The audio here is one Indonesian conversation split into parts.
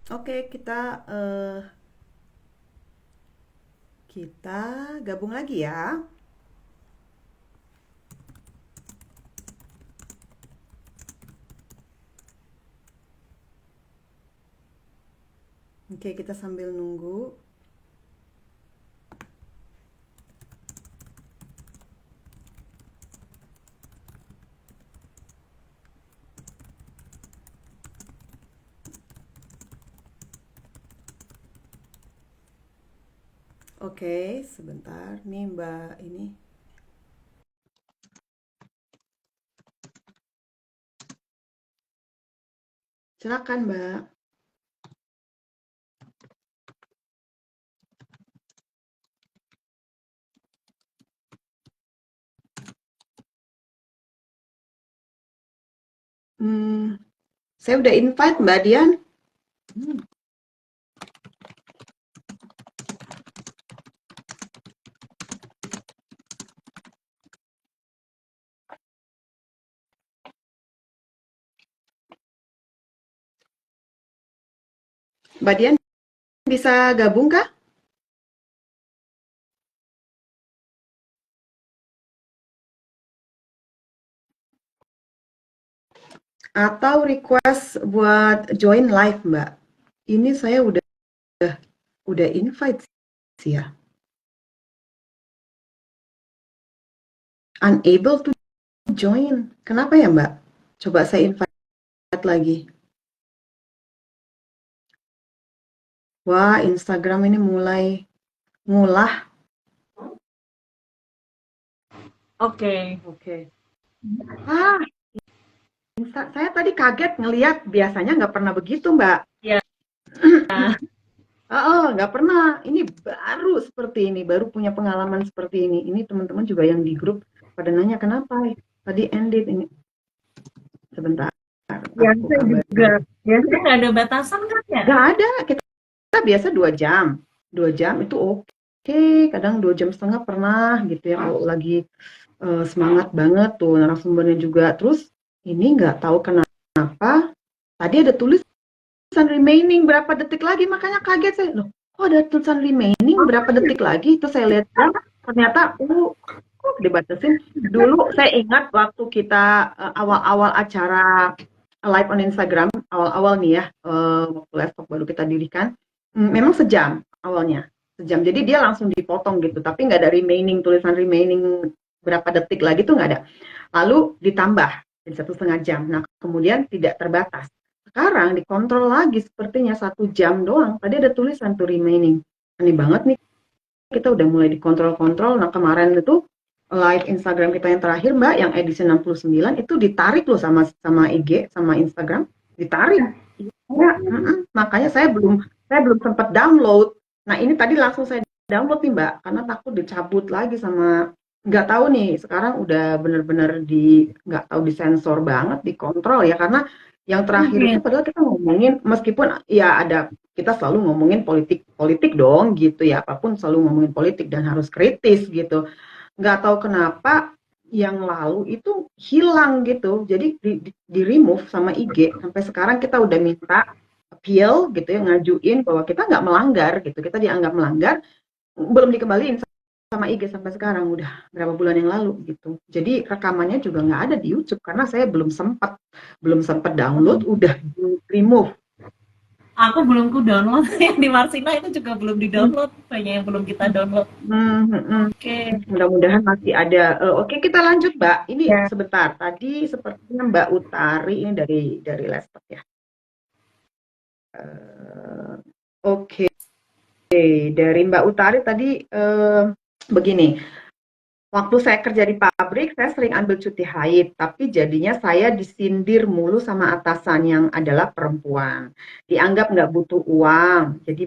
Oke, kita gabung lagi ya. Oke, kita sambil nunggu. Oke, sebentar nih Mbak ini. Silakan Mbak. Hmm, saya udah invite Mbak Dian. Hmm, Mbak Dian bisa gabung kah? Atau request buat join live Mbak? Ini saya udah invite sih ya. Unable to join. Kenapa ya Mbak? Coba saya invite lagi. Wah, Instagram ini mulai ngulah. Oke. Oke. Ah, saya tadi kaget ngelihat biasanya nggak pernah begitu, Mbak. Ya. Nggak pernah. Ini baru seperti ini, baru punya pengalaman seperti ini. Ini teman-teman juga yang di grup pada nanya kenapa tadi ended ini. Sebentar, aku Biasa juga. kabarin. Biasanya nggak ada batasan kan ya? Nggak ada, kita biasa 2 jam. 2 jam itu oke, kadang 2 jam setengah pernah gitu ya kalau lagi semangat banget tuh narasumbernya juga. Terus ini nggak tahu kenapa tadi ada tulisan remaining berapa detik lagi, makanya kaget saya loh, kok ada tulisan remaining berapa detik lagi. Terus saya lihat ternyata kok dibatasin. Dulu saya ingat waktu kita awal-awal acara live on Instagram, awal-awal nih ya, waktu laptop baru kita dirikan, memang sejam awalnya, sejam. Jadi dia langsung dipotong gitu, tapi nggak ada remaining, tulisan remaining berapa detik lagi tuh nggak ada. Lalu ditambah jadi 1,5 jam. Nah kemudian tidak terbatas. Sekarang dikontrol lagi sepertinya 1 jam doang. Tadi ada tulisan tuh remaining. Aneh banget nih, kita udah mulai dikontrol-kontrol. Nah kemarin itu live Instagram kita yang terakhir Mbak, yang edisi 69 itu ditarik loh sama sama IG, sama Instagram, ditarik. Ya, makanya saya belum sempat download. Nah ini tadi langsung saya download nih Mbak, karena takut dicabut lagi sama, nggak tahu nih sekarang udah bener-bener nggak tahu disensor banget, dikontrol ya, karena yang terakhir itu Mungkin. padahal kita ngomongin, meskipun ya ada, kita selalu ngomongin politik politik dong gitu ya, apapun selalu ngomongin politik dan harus kritis gitu. Nggak tahu kenapa yang lalu itu hilang gitu, jadi di remove sama IG. Sampai sekarang kita udah minta appeal gitu ya, ngajuin bahwa kita nggak melanggar gitu, kita dianggap melanggar, belum dikembaliin sama IG sampai sekarang, udah berapa bulan yang lalu gitu. Jadi rekamannya juga nggak ada di YouTube karena saya belum sempat download, udah di remove. Aku belum ku download. Yang di Marsina itu juga belum di download. Banyak yang belum kita download. Hmm, hmm, hmm. Oke. Mudah-mudahan masih ada. Oke, kita lanjut, Mbak. Ini Ya. sebentar. Tadi sepertinya Mbak Utari ini dari laptop ya. Eh, Oke, dari Mbak Utari tadi begini. Waktu saya kerja di pabrik, saya sering ambil cuti haid, tapi jadinya saya disindir mulu sama atasan yang adalah perempuan. Dianggap nggak butuh uang, jadi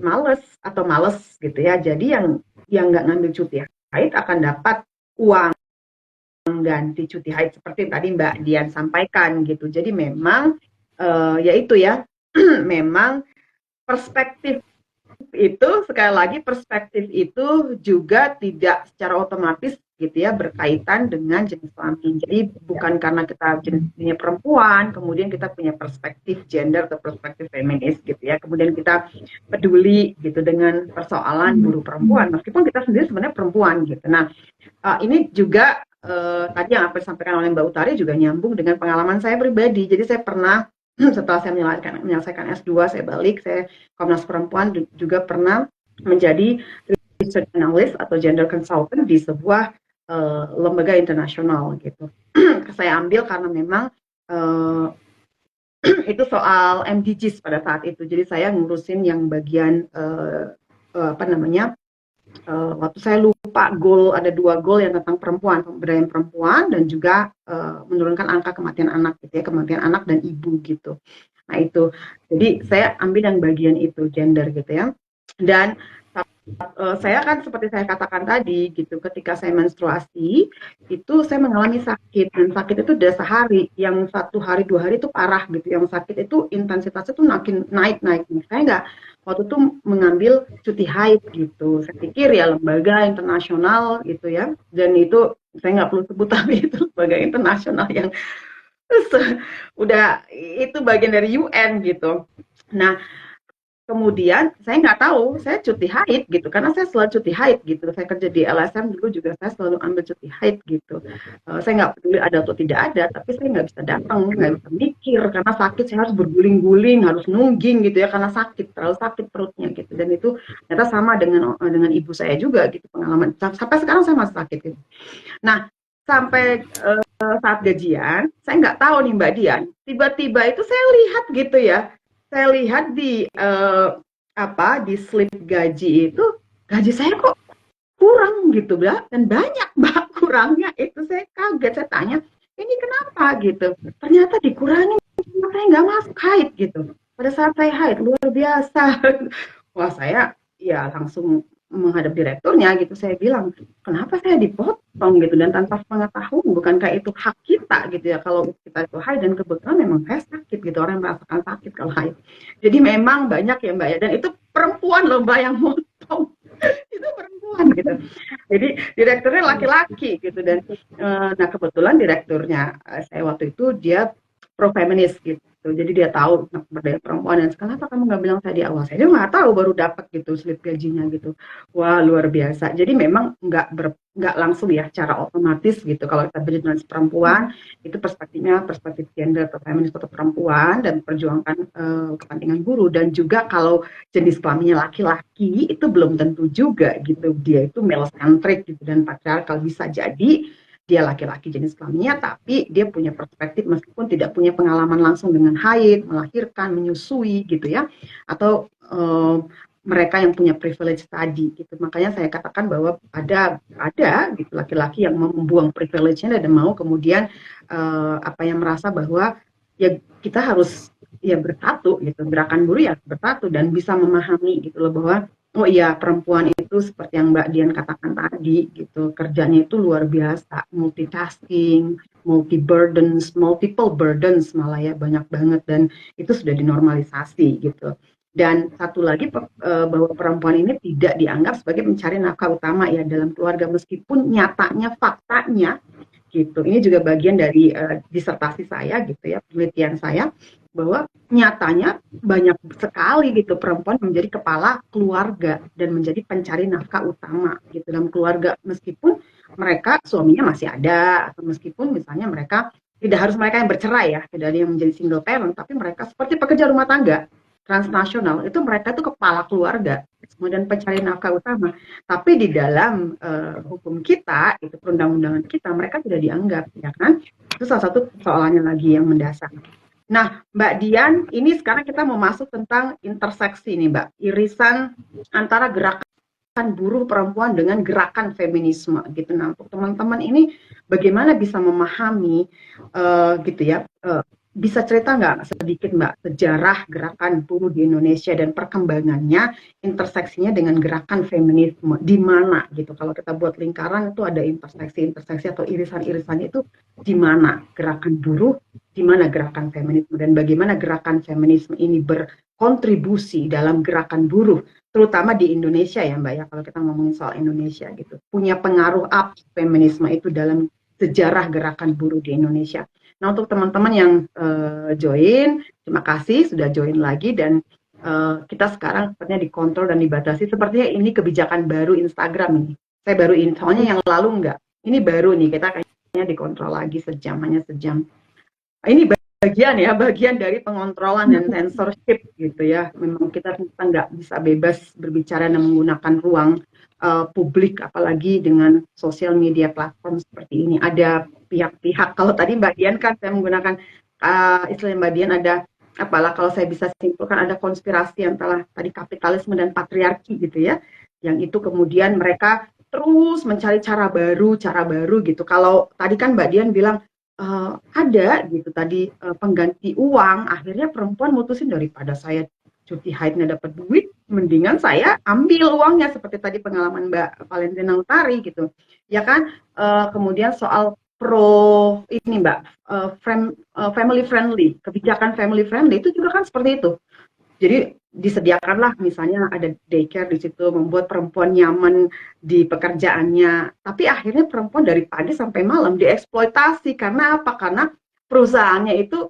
males gitu ya. Jadi yang nggak ngambil cuti haid akan dapat uang ganti cuti haid seperti tadi Mbak Dian sampaikan gitu. Jadi memang ya itu ya, memang perspektif itu, sekali lagi perspektif itu juga tidak secara otomatis gitu ya, berkaitan dengan jenis kelamin. Jadi bukan karena kita jenisnya perempuan, kemudian kita punya perspektif gender atau perspektif feminis gitu ya, kemudian kita peduli gitu dengan persoalan buruh perempuan, meskipun kita sendiri sebenarnya perempuan gitu. Nah, ini juga tadi yang apa disampaikan oleh Mbak Utari juga nyambung dengan pengalaman saya pribadi. Jadi saya pernah setelah saya menyelesaikan S2, saya balik, saya Komnas Perempuan juga pernah menjadi research analyst atau gender consultant di sebuah lembaga internasional gitu. Saya ambil karena memang itu soal MDGs pada saat itu. Jadi saya ngurusin yang bagian apa namanya, waktu saya lupa goal, ada 2 goal yang tentang perempuan, pemberdayaan perempuan dan juga menurunkan angka kematian anak gitu ya, kematian anak dan ibu gitu. Nah itu, jadi saya ambil yang bagian itu gender gitu ya. Dan saya kan seperti saya katakan tadi gitu, ketika saya menstruasi itu saya mengalami sakit, dan sakit itu udah sehari, yang 1 hari 2 hari itu parah gitu, yang sakit itu intensitasnya tuh makin naik. Saya nggak waktu itu mengambil cuti haid gitu, saya pikir ya lembaga internasional gitu ya, dan itu saya nggak perlu sebut tapi itu lembaga internasional yang udah itu bagian dari UN gitu. Nah, kemudian saya nggak tahu, saya cuti haid gitu, karena saya selalu cuti haid gitu. Saya kerja di LSM dulu juga saya selalu ambil cuti haid gitu. Saya nggak peduli ada atau tidak ada, tapi saya nggak bisa datang, nggak bisa mikir karena sakit. Saya harus berguling-guling, harus nungging gitu ya karena sakit, terlalu sakit perutnya gitu. Dan itu ternyata sama dengan ibu saya juga gitu pengalaman. Sampai sekarang saya masih sakit gitu. Nah, sampai saat gajian, saya nggak tahu nih Mbak Dian, tiba-tiba itu saya lihat gitu ya, saya lihat di di slip gaji itu, gaji saya kok kurang gitu Mbak, dan banyak Mbak kurangnya itu. Saya kaget, saya tanya ini kenapa gitu, ternyata dikurangi karena saya nggak masuk haid gitu. Pada saat saya haid luar biasa. Wah, saya ya langsung menghadap direkturnya gitu, saya bilang kenapa saya dipotong gitu, dan tanpa pengetahuan, bukankah itu hak kita gitu ya kalau kita itu haid, dan kebetulan memang saya sakit gitu, orang merasakan sakit kalau haid. Jadi memang banyak ya Mbak ya, dan itu perempuan loh Mbak yang motong. Itu perempuan gitu. Jadi direkturnya laki-laki gitu, dan nah kebetulan direkturnya saya waktu itu dia pro feminis gitu. Jadi dia tahu tentang pemberdayaan perempuan, dan kenapa kamu nggak bilang saya di awal? Saya juga nggak tahu, baru dapat gitu slip gajinya gitu. Wah, luar biasa. Jadi memang nggak langsung ya secara otomatis gitu. Kalau kita berjenis perempuan itu perspektifnya perspektif gender atau feminis atau perempuan, dan perjuangkan kepentingan buruh. Dan juga kalau jenis kelaminnya laki-laki itu belum tentu juga gitu, dia itu male centric gitu dan patriarkal. Bisa jadi dia laki-laki jenis kelaminnya, tapi dia punya perspektif meskipun tidak punya pengalaman langsung dengan haid, melahirkan, menyusui gitu ya, atau mereka yang punya privilege tadi gitu. Makanya saya katakan bahwa ada gitu laki-laki yang membuang privilege-nya dan mau kemudian yang merasa bahwa ya kita harus ya bersatu gitu, gerakan buruh ya bersatu, dan bisa memahami gitu loh bahwa oh iya, perempuan itu seperti yang Mbak Dian katakan tadi gitu, kerjanya itu luar biasa, multitasking, multiple burdens malah ya, banyak banget, dan itu sudah dinormalisasi gitu. Dan satu lagi bahwa perempuan ini tidak dianggap sebagai pencari nafkah utama ya dalam keluarga, meskipun nyatanya, faktanya gitu. Ini juga bagian dari disertasi saya gitu ya, penelitian saya, bahwa nyatanya banyak sekali gitu perempuan menjadi kepala keluarga dan menjadi pencari nafkah utama gitu dalam keluarga, meskipun mereka suaminya masih ada, atau meskipun misalnya mereka tidak harus mereka yang bercerai ya, tidak ada yang menjadi single parent, tapi mereka seperti pekerja rumah tangga transnasional, itu mereka itu kepala keluarga kemudian pencari nafkah utama, tapi di dalam hukum kita itu, perundang-undangan kita, mereka tidak dianggap ya kan. Itu salah satu persoalannya lagi yang mendasar. Nah, Mbak Dian, ini sekarang kita mau masuk tentang interseksi nih, Mbak. Irisan antara gerakan buruh perempuan dengan gerakan feminisme gitu. Nah, untuk teman-teman ini bagaimana bisa memahami gitu ya, bisa cerita nggak sedikit Mbak sejarah gerakan buruh di Indonesia dan perkembangannya, interseksinya dengan gerakan feminisme di mana gitu. Kalau kita buat lingkaran itu ada interseksi atau irisan-irisan itu di mana gerakan buruh, di mana gerakan feminisme, dan bagaimana gerakan feminisme ini kontribusi dalam gerakan buruh, terutama di Indonesia ya Mbak ya, kalau kita ngomongin soal Indonesia gitu. Punya pengaruh apa feminisme itu dalam sejarah gerakan buruh di Indonesia. Nah, untuk teman-teman yang join, terima kasih sudah join lagi, dan kita sekarang sepertinya dikontrol dan dibatasi. Sepertinya ini kebijakan baru Instagram ini. Saya baru ini, soalnya yang lalu enggak. Ini baru nih, kita kayaknya dikontrol lagi sejam, hanya sejam. Ini bagian dari pengontrolan dan censorship gitu ya. Memang kita nggak bisa bebas berbicara dan menggunakan ruang publik, apalagi dengan sosial media platform seperti ini. Ada pihak-pihak, kalau tadi Mbak Dian kan saya menggunakan istilah Mbak Dian, ada apalah, kalau saya bisa simpulkan, ada konspirasi antara tadi kapitalisme dan patriarki gitu ya, yang itu kemudian mereka terus mencari cara baru gitu. Kalau tadi kan Mbak Dian bilang ada gitu tadi pengganti uang, akhirnya perempuan mutusin daripada saya cuti haidnya dapat duit, mendingan saya ambil uangnya, seperti tadi pengalaman Mbak Valentina Utari gitu, ya kan. Kemudian soal pro ini Mbak, family friendly, kebijakan family friendly itu juga kan seperti itu. Jadi disediakanlah misalnya ada daycare di situ, membuat perempuan nyaman di pekerjaannya. Tapi akhirnya perempuan dari pagi sampai malam dieksploitasi. Karena apa? Karena perusahaannya itu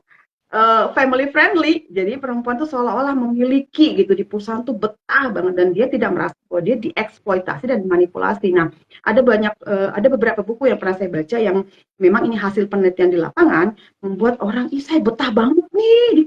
family friendly. Jadi perempuan tuh seolah-olah memiliki gitu di perusahaan tuh betah banget, dan dia tidak merasa bahwa dia dieksploitasi dan dimanipulasi. Nah, ada beberapa buku yang pernah saya baca yang memang ini hasil penelitian di lapangan, membuat orang, ih saya betah banget nih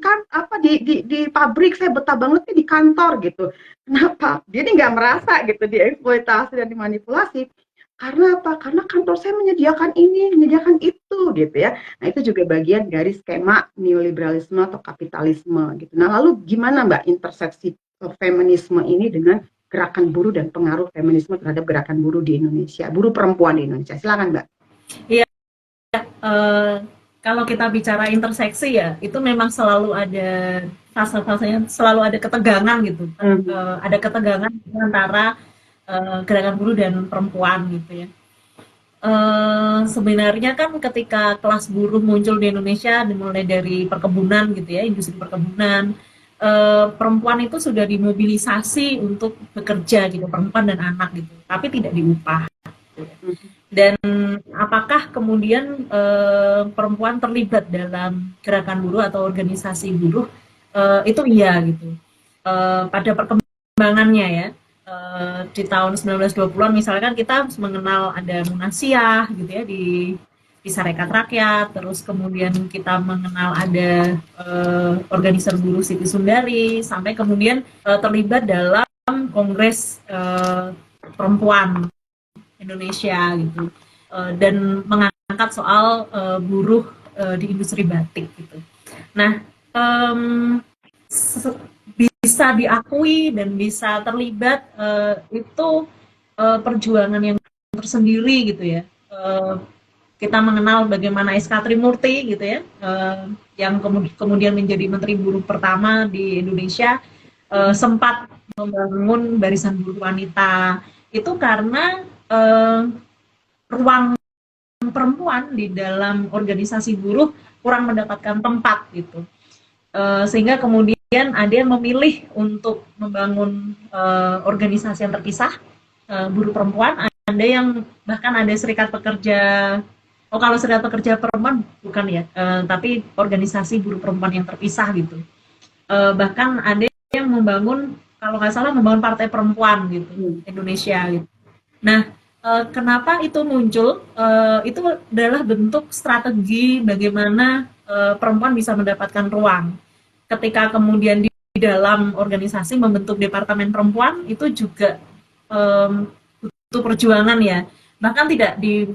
di pabrik, saya betah banget nih di kantor gitu. Kenapa? Dia nih nggak merasa gitu dieksploitasi dan dimanipulasi. Karena apa? Karena kantor saya menyediakan ini, menyediakan itu gitu ya. Nah, itu juga bagian dari skema neoliberalisme atau kapitalisme gitu. Nah, lalu gimana Mbak interseksi feminisme ini dengan gerakan buruh dan pengaruh feminisme terhadap gerakan buruh di Indonesia, buruh perempuan di Indonesia? Silakan Mbak. Iya, kalau kita bicara interseksi ya, itu memang selalu ada fase-fasenya, selalu ada ketegangan gitu. Ada ketegangan antara gerakan buruh dan perempuan gitu ya. Sebenarnya kan ketika kelas buruh muncul di Indonesia, dimulai dari perkebunan gitu ya, industri perkebunan, perempuan itu sudah dimobilisasi untuk bekerja gitu, perempuan dan anak gitu, tapi tidak diupah. Dan apakah kemudian perempuan terlibat dalam gerakan buruh atau organisasi buruh? Itu iya gitu. Pada perkembangannya ya, di tahun 1920-an misalkan kita mengenal ada Munasyah gitu ya di Sarekat Rakyat, terus kemudian kita mengenal ada organisasi buruh Siti Sundari, sampai kemudian terlibat dalam Kongres Perempuan Indonesia gitu, dan mengangkat soal buruh di industri batik gitu. Nah, bisa diakui dan bisa terlibat itu perjuangan yang tersendiri gitu ya. Kita mengenal bagaimana SK Trimurti gitu ya, yang kemudian menjadi Menteri Buruh pertama di Indonesia, sempat membangun barisan buruh wanita itu karena ruang perempuan di dalam organisasi buruh kurang mendapatkan tempat gitu, sehingga kemudian ada yang memilih untuk membangun organisasi yang terpisah, buruh perempuan. Ada yang bahkan ada serikat pekerja, kalau serikat pekerja perempuan bukan ya, tapi organisasi buruh perempuan yang terpisah gitu. Bahkan ada yang membangun, kalau nggak salah membangun partai perempuan gitu Indonesia gitu. Nah, kenapa itu muncul? Itu adalah bentuk strategi bagaimana perempuan bisa mendapatkan ruang. Ketika kemudian di dalam organisasi membentuk departemen perempuan, itu juga butuh perjuangan ya. Bahkan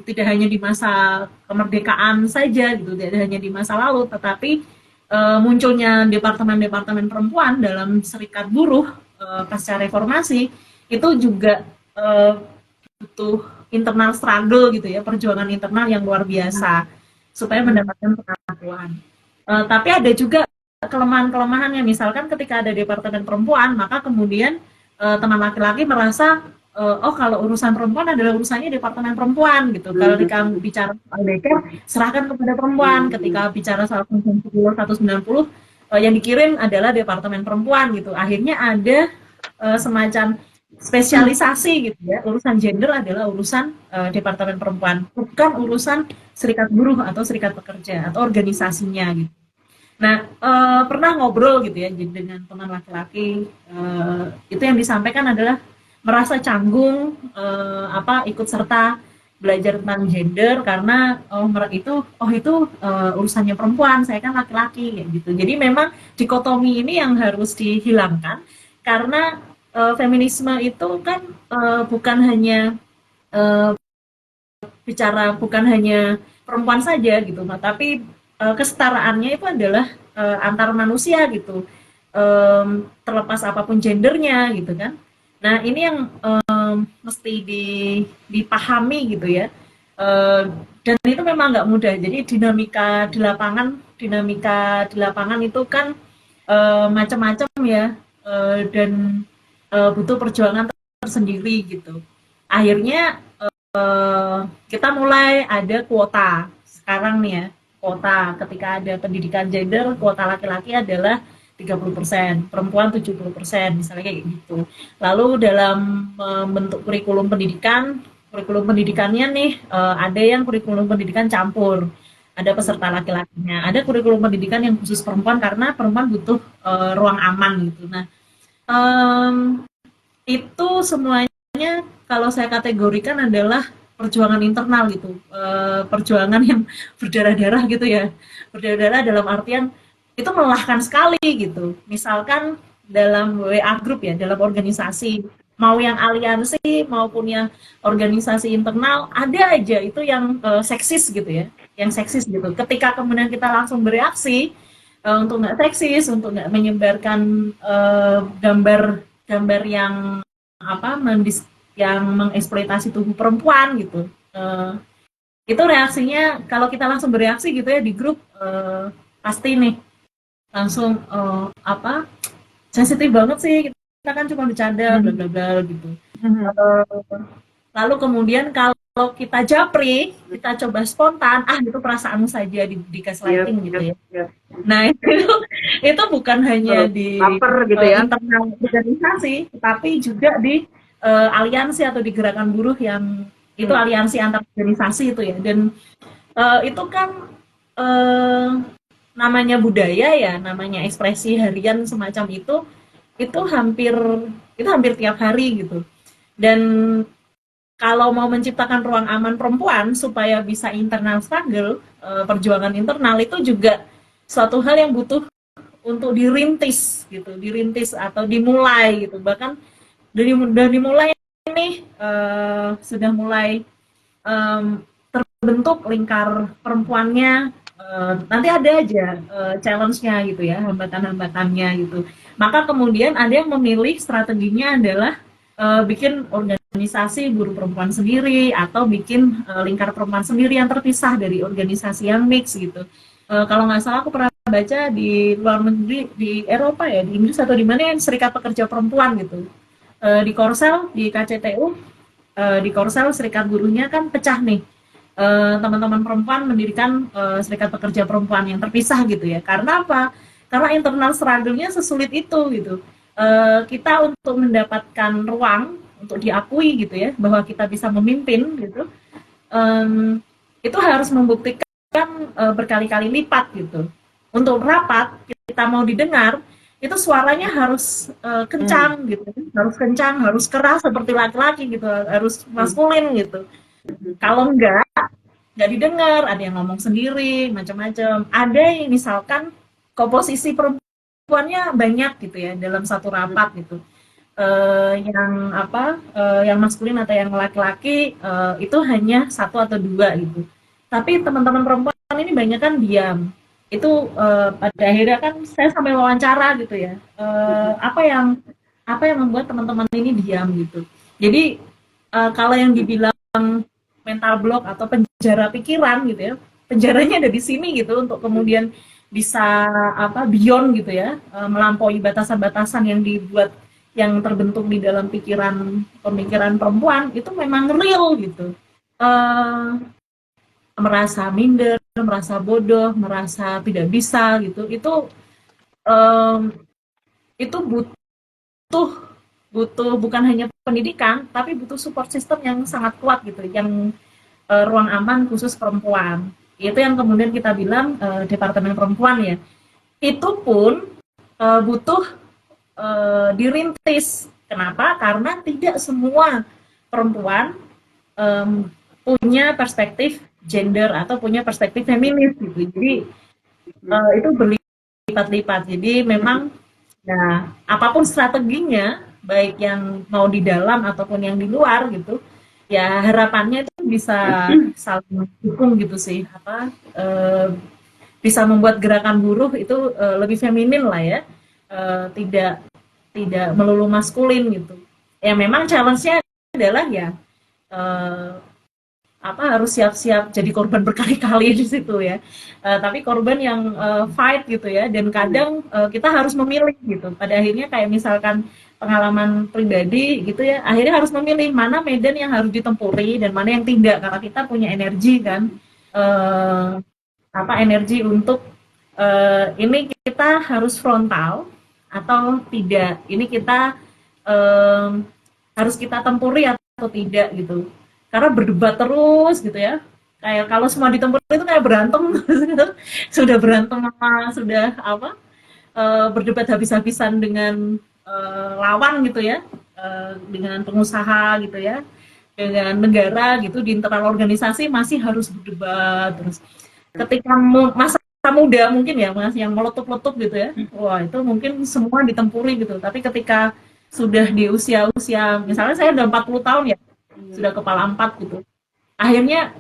tidak hanya di masa kemerdekaan saja gitu, tidak hanya di masa lalu, tetapi munculnya departemen-departemen perempuan dalam serikat buruh pasca reformasi itu juga butuh internal struggle gitu ya, perjuangan internal yang luar biasa supaya mendapatkan pengakuan. Tapi ada juga kelemahan-kelemahannya, misalkan ketika ada departemen perempuan, maka kemudian teman laki-laki merasa kalau urusan perempuan adalah urusannya departemen perempuan gitu. Kalau ketika bicara soal daycare, serahkan kepada perempuan. Ketika bicara soal Konvensi 190, yang dikirim adalah departemen perempuan gitu. Akhirnya ada semacam spesialisasi gitu ya, urusan gender adalah urusan departemen perempuan, bukan urusan serikat buruh atau serikat pekerja atau organisasinya gitu. Nah, pernah ngobrol gitu ya dengan teman laki-laki, itu yang disampaikan adalah merasa canggung, ikut serta belajar tentang gender karena urusannya perempuan, saya kan laki-laki kayak gitu. Jadi memang dikotomi ini yang harus dihilangkan karena feminisme itu kan bukan hanya eh, bukan hanya perempuan saja gitu, tapi kesetaraannya itu adalah antar manusia gitu, terlepas apapun gendernya gitu kan. Nah ini yang mesti dipahami gitu ya. Eh, dan itu memang nggak mudah. Jadi dinamika di lapangan itu kan macam-macam ya, dan butuh perjuangan tersendiri gitu. Akhirnya kita mulai ada kuota sekarang nih ya, kuota ketika ada pendidikan gender, kuota laki-laki adalah 30%, perempuan 70%, misalnya kayak gitu. Lalu dalam membentuk kurikulum pendidikannya nih, ada yang kurikulum pendidikan campur, ada peserta laki-lakinya, ada kurikulum pendidikan yang khusus perempuan karena perempuan butuh ruang aman gitu. Nah, um, itu semuanya kalau saya kategorikan adalah perjuangan internal gitu, perjuangan yang berdarah-darah gitu ya, berdarah-darah dalam artian itu melelahkan sekali gitu. Misalkan dalam WA group ya, dalam organisasi, mau yang aliansi maupun yang organisasi internal, ada aja itu yang seksis gitu ya, yang seksis gitu. Ketika kemudian kita langsung bereaksi, untuk nggak seksis, untuk nggak menyebarkan gambar-gambar yang yang mengeksploitasi tubuh perempuan gitu. Itu reaksinya kalau kita langsung bereaksi gitu ya di grup, pasti nih langsung sensitif banget sih, kita kan cuma bercanda bla bla bla gitu. Lalu kemudian kalau kita japri, kita coba spontan, itu perasaanmu saja di gaslighting gitu ya. Nah itu bukan hanya di Baper gitu ya. internal organisasi, tapi juga di aliansi atau di gerakan buruh yang itu aliansi antar organisasi itu ya. Dan itu kan eh, namanya budaya ya, namanya ekspresi harian semacam itu hampir tiap hari gitu. Dan kalau mau menciptakan ruang aman perempuan supaya bisa internal struggle, perjuangan internal itu juga suatu hal yang butuh untuk dirintis gitu, dirintis atau dimulai gitu. Bahkan sudah dimulai nih, sudah mulai terbentuk lingkar perempuannya, nanti ada aja challenge-nya gitu ya, hambatan-hambatannya gitu. Maka kemudian ada yang memilih strateginya adalah bikin organisasi buruh perempuan sendiri atau bikin lingkar perempuan sendiri yang terpisah dari organisasi yang mix gitu. Kalau nggak salah aku pernah baca di luar negeri, di Eropa ya, di Inggris atau di mana yang serikat pekerja perempuan gitu. Di Korsel, di KCTU, di Korsel serikat buruhnya kan pecah nih. Teman-teman perempuan mendirikan serikat pekerja perempuan yang terpisah gitu ya. Karena apa? Karena internal struggle-nya sesulit itu gitu. Kita untuk mendapatkan ruang untuk diakui gitu ya, bahwa kita bisa memimpin gitu, itu harus membuktikan berkali-kali lipat gitu. Untuk rapat kita mau didengar, itu suaranya harus kencang gitu, harus kencang, harus keras seperti laki-laki gitu, harus maskulin gitu. Kalau nggak didengar, ada yang ngomong sendiri, macam-macam. Ada yang misalkan komposisi perempuannya banyak gitu ya dalam satu rapat gitu. Yang maskulin atau yang laki-laki itu hanya satu atau dua gitu. Tapi teman-teman perempuan ini banyak kan diam. Itu pada akhirnya kan saya sampai wawancara gitu ya. Apa yang membuat teman-teman ini diam gitu. Jadi kalau yang dibilang mental block atau penjara pikiran gitu ya, penjaranya ada di sini gitu untuk kemudian bisa beyond gitu ya, melampaui batasan-batasan yang dibuat, yang terbentuk di dalam pemikiran perempuan itu memang real gitu. Merasa minder, merasa bodoh, merasa tidak bisa gitu, itu em, itu butuh butuh bukan hanya pendidikan, tapi butuh support system yang sangat kuat gitu, yang ruang aman khusus perempuan. Itu yang kemudian kita bilang Departemen Perempuan ya. Itu pun butuh dirintis. Kenapa? Karena tidak semua perempuan em, punya perspektif gender atau punya perspektif feminis gitu. Jadi itu berlipat-lipat. Jadi memang ya apapun strateginya, baik yang mau di dalam ataupun yang di luar gitu, ya harapannya itu bisa saling mendukung gitu sih. Apa bisa membuat gerakan buruh itu lebih feminin lah ya, tidak tidak melulu maskulin gitu. Ya memang challenge-nya adalah ya eh, harus siap-siap jadi korban berkali-kali di situ ya. Tapi korban yang fight gitu ya, dan kadang kita harus memilih gitu. Pada akhirnya kayak misalkan pengalaman pribadi gitu ya, akhirnya harus memilih mana medan yang harus ditempuri dan mana yang tidak, karena kita punya energi kan, eh, energi untuk ini kita harus frontal atau tidak, ini kita eh, harus kita tempuri atau tidak gitu, karena berdebat terus gitu ya, kayak kalau semua ditempuri itu kayak berantem sudah berantem sudah berdebat habis-habisan dengan lawan gitu ya, dengan pengusaha gitu ya, dengan negara gitu, di internal organisasi masih harus berdebat terus. Ketika masa muda mungkin ya mas, yang meletup-letup gitu ya, wah itu mungkin semua ditempuri gitu, tapi ketika sudah di usia-usia, misalnya saya udah 40 tahun ya, sudah kepala 4 gitu, akhirnya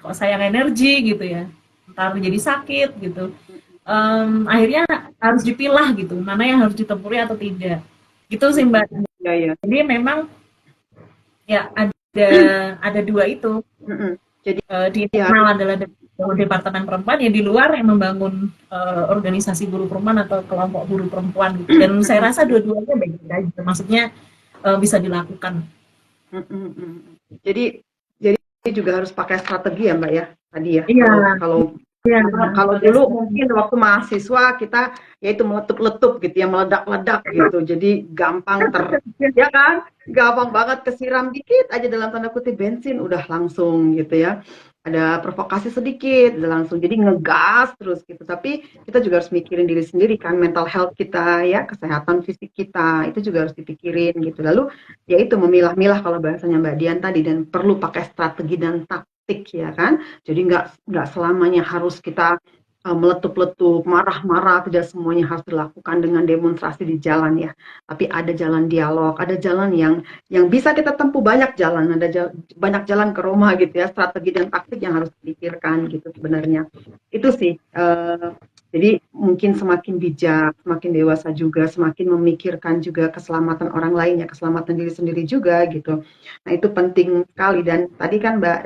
kok sayang energi gitu ya, ntar jadi sakit gitu. Akhirnya harus dipilah gitu, mana yang harus ditempuri atau tidak, gitu sih mbak. Ya, ya. Jadi memang ya ada dua itu. Jadi Di internal adalah Departemen Perempuan, ya di luar yang membangun organisasi buruh perempuan atau kelompok buruh perempuan gitu. Dan saya rasa dua-duanya baik-baik aja, maksudnya bisa dilakukan. Jadi juga harus pakai strategi ya Mbak ya tadi ya. Iya. Kalau dulu mungkin waktu mahasiswa kita yaitu meletup-letup gitu ya, meledak-ledak gitu. Jadi gampang ya kan? Gampang banget kesiram dikit aja dalam tanda kutip bensin udah langsung gitu ya. Ada provokasi sedikit udah langsung, jadi ngegas terus gitu. Tapi kita juga harus mikirin diri sendiri kan, mental health kita ya, kesehatan fisik kita itu juga harus dipikirin gitu. Lalu yaitu memilah-milah kalau bahasanya Mbak Dian tadi, dan perlu pakai strategi dan taktik ya kan. Jadi nggak selamanya harus kita meletup-letup, marah-marah, tidak semuanya harus dilakukan dengan demonstrasi di jalan ya. Tapi ada jalan dialog, ada jalan yang bisa kita tempuh, banyak jalan, banyak jalan ke Roma gitu ya, strategi dan taktik yang harus dipikirkan gitu sebenarnya. Itu sih. Jadi mungkin semakin bijak, semakin dewasa juga, semakin memikirkan juga keselamatan orang lain ya, keselamatan diri sendiri juga gitu. Nah itu penting sekali. Dan tadi kan Mbak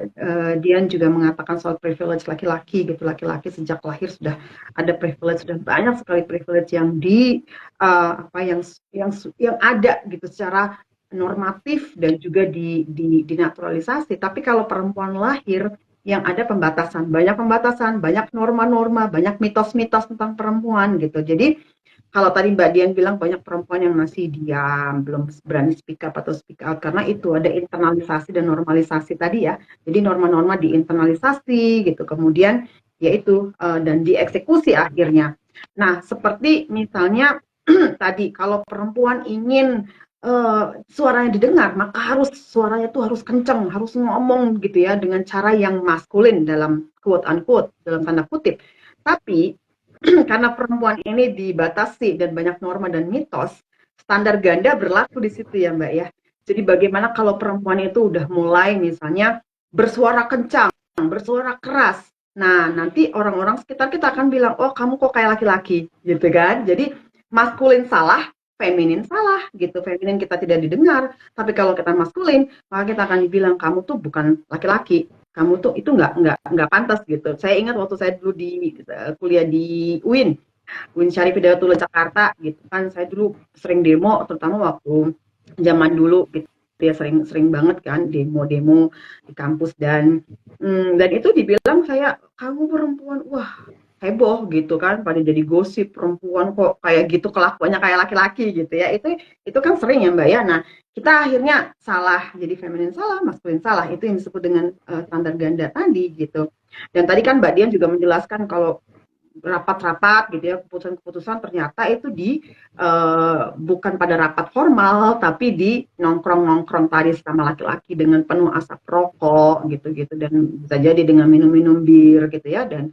Dian juga mengatakan soal privilege laki-laki gitu, laki-laki sejak lahir sudah ada privilege, sudah banyak sekali privilege yang yang ada gitu secara normatif dan juga dinaturalisasi. Tapi kalau perempuan lahir, yang ada pembatasan, banyak norma-norma, banyak mitos-mitos tentang perempuan gitu. Jadi kalau tadi Mbak Dian bilang banyak perempuan yang masih diam, belum berani speak up atau speak out, karena itu ada internalisasi dan normalisasi tadi ya. Jadi norma-norma diinternalisasi gitu, kemudian yaitu dan dieksekusi akhirnya. Nah, seperti misalnya tadi kalau perempuan ingin suaranya didengar, maka suaranya tuh harus kenceng, harus ngomong gitu ya dengan cara yang maskulin dalam quote unquote, dalam tanda kutip. Tapi karena perempuan ini dibatasi dan banyak norma dan mitos, standar ganda berlaku di situ ya Mbak ya. Jadi bagaimana kalau perempuan itu udah mulai misalnya bersuara kencang, bersuara keras. Nah, nanti orang-orang sekitar kita akan bilang, "Oh, kamu kok kayak laki-laki." Gitu kan. Jadi maskulin salah, feminin salah gitu. Feminin kita tidak didengar, tapi kalau kita maskulin, maka kita akan dibilang kamu tuh bukan laki-laki, kamu tuh itu nggak pantas gitu. Saya ingat waktu saya dulu di kuliah di UIN Syarif Hidayatullah Jakarta gitu kan, saya dulu sering demo, terutama waktu zaman dulu gitu ya, sering banget kan demo-demo di kampus, dan itu dibilang saya, kamu perempuan, wah heboh gitu kan, pada jadi gosip perempuan kok kayak gitu kelakuannya kayak laki-laki gitu ya. Itu kan sering ya Mbak ya. Nah, kita akhirnya salah, jadi feminin salah, maskulin salah. Itu yang disebut dengan standar ganda tadi gitu. Dan tadi kan Mbak Dian juga menjelaskan kalau rapat-rapat gitu ya, keputusan-keputusan ternyata itu bukan pada rapat formal tapi di nongkrong-nongkrong tadi sama laki-laki dengan penuh asap rokok gitu-gitu, dan bisa jadi dengan minum-minum bir gitu ya, dan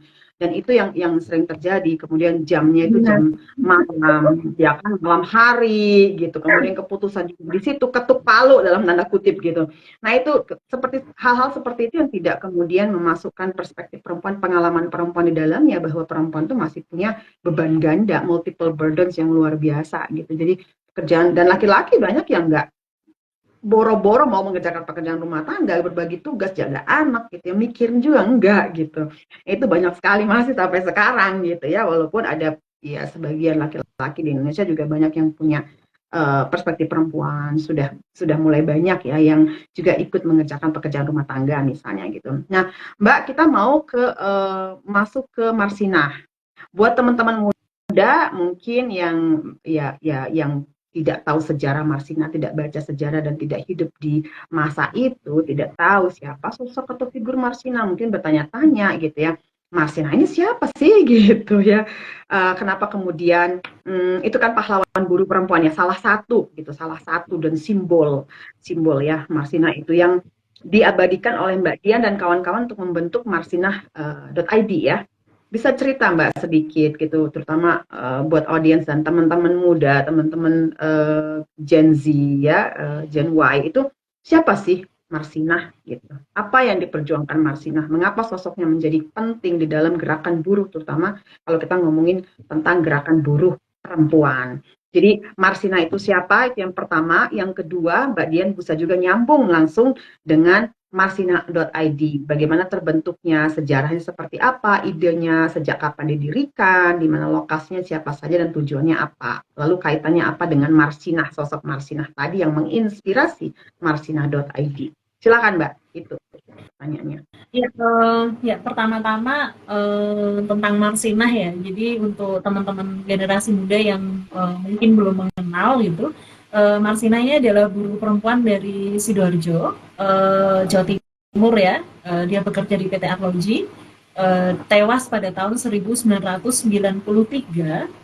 itu yang sering terjadi. Kemudian jamnya itu Benar. jam malam, ya kan, malam hari gitu. Kemudian keputusan di situ ketuk palu dalam tanda kutip gitu. Nah, itu seperti hal-hal seperti itu yang tidak kemudian memasukkan perspektif perempuan, pengalaman perempuan di dalamnya, bahwa perempuan itu masih punya beban ganda, multiple burdens yang luar biasa gitu. Jadi pekerjaan, dan laki-laki banyak yang enggak boro-boro mau mengerjakan pekerjaan rumah tangga, berbagi tugas, jaga anak gitu ya, mikirin juga enggak gitu. Itu banyak sekali masih sampai sekarang gitu ya, walaupun ada ya sebagian laki-laki di Indonesia juga banyak yang punya perspektif perempuan, sudah mulai banyak ya yang juga ikut mengerjakan pekerjaan rumah tangga misalnya gitu. Nah, Mbak, kita mau masuk ke Marsinah. Buat teman-teman muda mungkin yang yang tidak tahu sejarah Marsinah, tidak baca sejarah dan tidak hidup di masa itu, tidak tahu siapa sosok atau figur Marsinah, mungkin bertanya-tanya gitu ya. Marsinah ini siapa sih gitu ya? Kenapa kemudian itu kan pahlawan buruh perempuan ya, salah satu gitu, salah satu, dan simbol simbol ya Marsinah itu yang diabadikan oleh Mbak Dian dan kawan-kawan untuk membentuk marsinah.id ya. Bisa cerita Mbak sedikit gitu, terutama buat audiens dan teman-teman muda, teman-teman Gen Z ya, Gen Y itu siapa sih Marsinah gitu? Apa yang diperjuangkan Marsinah? Mengapa sosoknya menjadi penting di dalam gerakan buruh, terutama kalau kita ngomongin tentang gerakan buruh perempuan. Jadi Marsinah itu siapa? Itu yang pertama. Yang kedua, Mbak Dian bisa juga nyambung langsung dengan Marsinah.id. Bagaimana terbentuknya, sejarahnya seperti apa, idenya sejak kapan didirikan, di mana lokasinya, siapa saja, dan tujuannya apa. Lalu kaitannya apa dengan Marsinah, sosok Marsinah tadi yang menginspirasi Marsinah.id. Silakan Mbak, itu pertanyaannya. Ya, ya pertama-tama tentang Marsinah ya. Jadi untuk teman-teman generasi muda yang mungkin belum mengenal gitu, Marsinah ini adalah buruh perempuan dari Sidoarjo, Jawa Timur ya. Dia bekerja di PT Arloji, tewas pada tahun 1993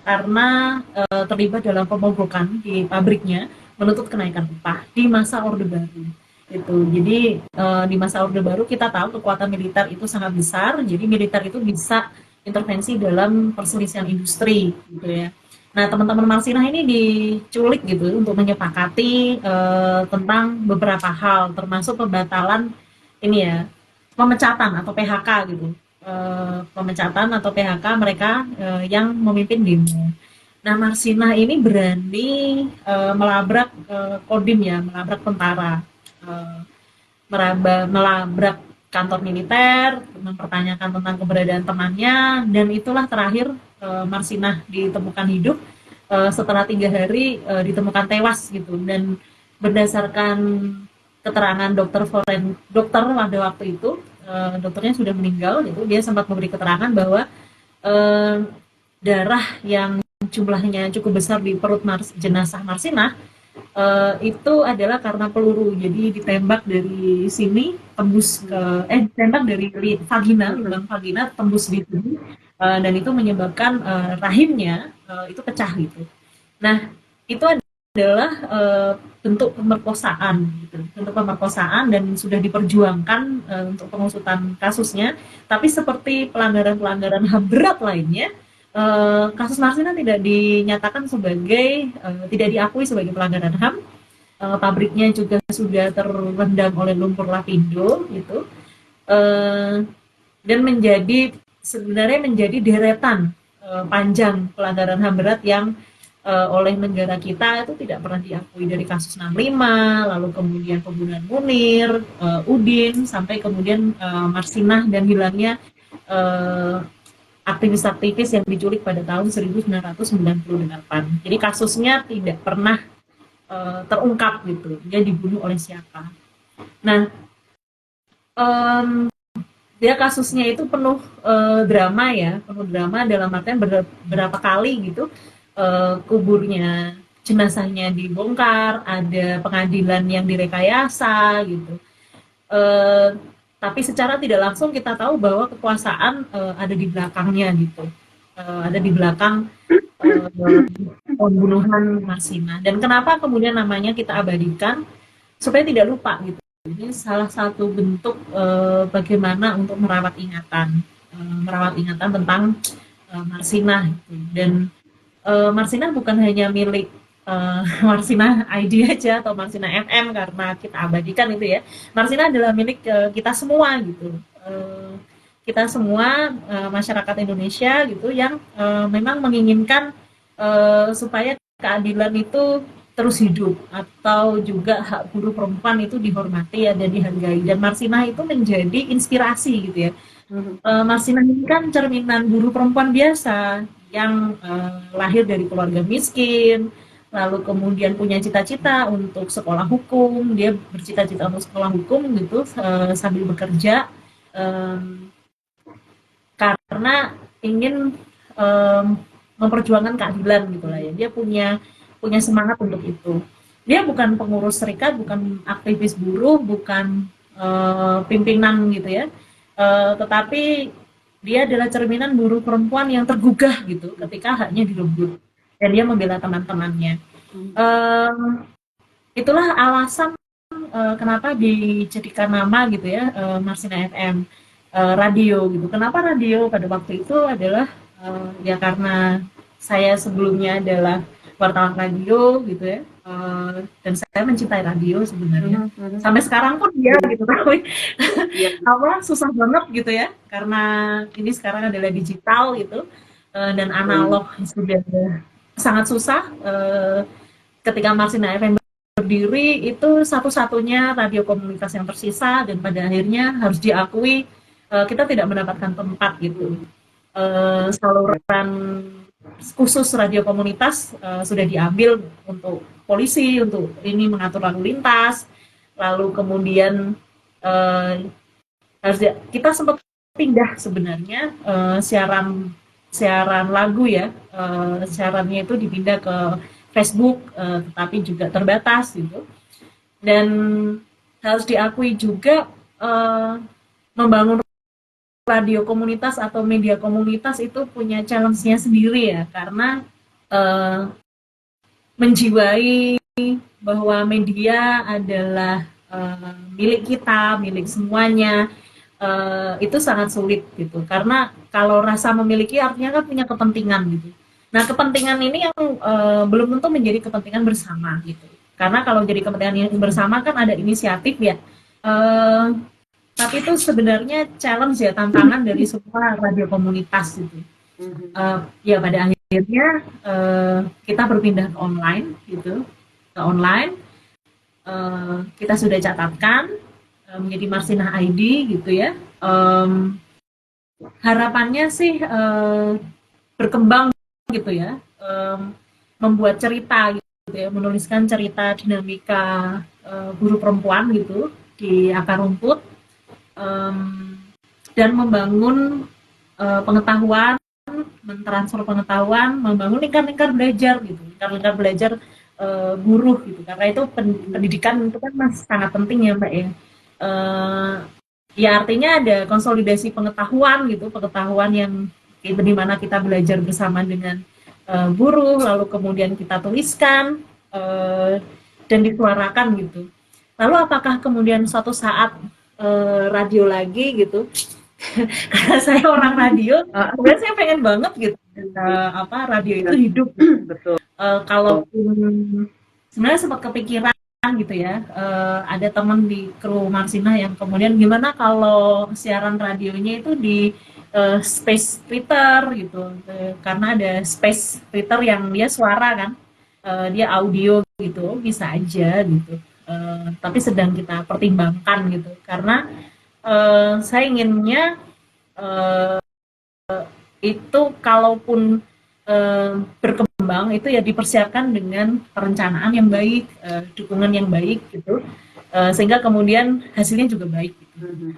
karena terlibat dalam pemogokan di pabriknya menuntut kenaikan upah di masa Orde Baru itu. Jadi di masa Orde Baru kita tahu kekuatan militer itu sangat besar, jadi militer itu bisa intervensi dalam perselisihan industri gitu ya. Nah, teman-teman Marsinah ini diculik gitu untuk menyepakati tentang beberapa hal, termasuk pembatalan ini ya, pemecatan atau PHK gitu. Pemecatan atau PHK mereka yang memimpin demo. Nah, Marsinah ini berani melabrak kodim ya, melabrak tentara, eh, melabrak kantor militer, mempertanyakan tentang keberadaan temannya, dan itulah terakhir Marsinah ditemukan hidup setelah 3 hari ditemukan tewas gitu. Dan berdasarkan keterangan dokter pada waktu itu, dokternya sudah meninggal, gitu. Dia sempat memberi keterangan bahwa eh, darah yang jumlahnya cukup besar di perut jenazah Marsinah itu adalah karena peluru. Jadi ditembak dari sini tembus ke ditembak dari vagina, lubang vagina tembus di sini, dan itu menyebabkan rahimnya itu pecah gitu. Nah, itu adalah bentuk pemerkosaan gitu, bentuk pemerkosaan, dan sudah diperjuangkan untuk pengusutan kasusnya. Tapi seperti pelanggaran-pelanggaran HAM berat lainnya, kasus Marsinah tidak dinyatakan sebagai tidak diakui sebagai pelanggaran HAM. Pabriknya juga sudah terendam oleh lumpur lapindo gitu. Dan sebenarnya menjadi deretan panjang pelanggaran HAM berat yang oleh negara kita itu tidak pernah diakui, dari kasus 65, lalu kemudian pembunuhan Munir, Udin, sampai kemudian Marsinah dan hilangnya aktivis-aktivis yang diculik pada tahun 1998. Jadi kasusnya tidak pernah terungkap gitu, dia dibunuh oleh siapa. Nah, um, dia kasusnya itu penuh drama ya, penuh drama dalam artian berapa kali gitu kuburnya, jenazahnya dibongkar, ada pengadilan yang direkayasa gitu. Eh, tapi secara tidak langsung kita tahu bahwa kekuasaan ada di belakangnya gitu, ada di belakang pembunuhan Marsina. Dan kenapa kemudian namanya kita abadikan supaya tidak lupa gitu. Ini salah satu bentuk bagaimana untuk merawat ingatan tentang Marsina gitu. Dan Marsina bukan hanya milik Marsina ID aja atau Marsina FM karena kita abadikan itu ya. Marsina adalah milik kita semua gitu. Kita semua masyarakat Indonesia gitu yang memang menginginkan supaya keadilan itu terus hidup atau juga hak buruh perempuan itu dihormati ya dan dihargai, dan Marsinah itu menjadi inspirasi gitu ya. Marsinah ini kan cerminan buruh perempuan biasa yang lahir dari keluarga miskin, lalu kemudian punya cita-cita untuk sekolah hukum, dia bercita-cita untuk sekolah hukum gitu sambil bekerja karena ingin memperjuangkan keadilan gitu lah ya. Dia punya semangat untuk itu. Dia bukan pengurus serikat, bukan aktivis buruh, bukan pimpinan gitu ya. Tetapi dia adalah cerminan buruh perempuan yang tergugah gitu ketika haknya direbut, dan dia membela teman-temannya. Itulah alasan kenapa dijadikan nama gitu ya, Marsina FM, radio gitu. Kenapa radio pada waktu itu adalah ya karena saya sebelumnya adalah wartawan radio gitu ya, dan saya mencintai radio sebenarnya. Sampai sekarang pun ya gitu, tapi apa susah banget gitu ya karena ini sekarang adalah digital gitu, dan analog sudah sangat susah. Ketika Marsina FM berdiri itu satu-satunya radio komunitas yang tersisa, dan pada akhirnya harus diakui kita tidak mendapatkan tempat gitu. Saluran khusus radio komunitas sudah diambil untuk polisi, untuk ini mengatur lalu lintas, lalu kemudian kita sempat pindah sebenarnya siaran lagu ya, siarannya itu dipindah ke Facebook, tetapi juga terbatas gitu. Dan harus diakui juga membangun radio komunitas atau media komunitas itu punya challenge-nya sendiri ya, karena menjiwai bahwa media adalah milik kita, milik semuanya, itu sangat sulit gitu. Karena kalau rasa memiliki artinya kan punya kepentingan gitu. Nah, kepentingan ini yang belum tentu menjadi kepentingan bersama gitu. Karena kalau jadi kepentingan bersama kan ada inisiatif ya. Tapi itu sebenarnya challenge ya, tantangan dari semua radio komunitas gitu. Ya pada akhirnya kita berpindah ke online gitu, ke online. Kita sudah catatkan menjadi Marsinah ID gitu ya. Harapannya sih berkembang gitu ya, membuat cerita gitu ya, menuliskan cerita dinamika buruh perempuan gitu di akar rumput, dan membangun pengetahuan, mentransfer pengetahuan, membangun lingkar-lingkar belajar gitu, lingkar-lingkar belajar buruh gitu, karena itu pendidikan itu kan masih sangat penting ya Mbak ya. Ya artinya ada konsolidasi pengetahuan gitu, pengetahuan yang di mana kita belajar bersama dengan buruh, lalu kemudian kita tuliskan dan disuarakan gitu. Lalu apakah kemudian suatu saat radio lagi gitu? Karena saya orang radio, sebenarnya saya pengen banget gitu radio itu hidup. Betul. Kalaupun sebenarnya sempat kepikiran gitu ya, ada teman di kru Marsina yang kemudian gimana kalau siaran radionya itu di space Twitter gitu, karena ada space Twitter yang dia suara kan, dia audio gitu, bisa aja gitu, tapi sedang kita pertimbangkan gitu, karena saya inginnya itu kalaupun berkembang itu ya dipersiapkan dengan perencanaan yang baik, dukungan yang baik gitu, sehingga kemudian hasilnya juga baik gitu.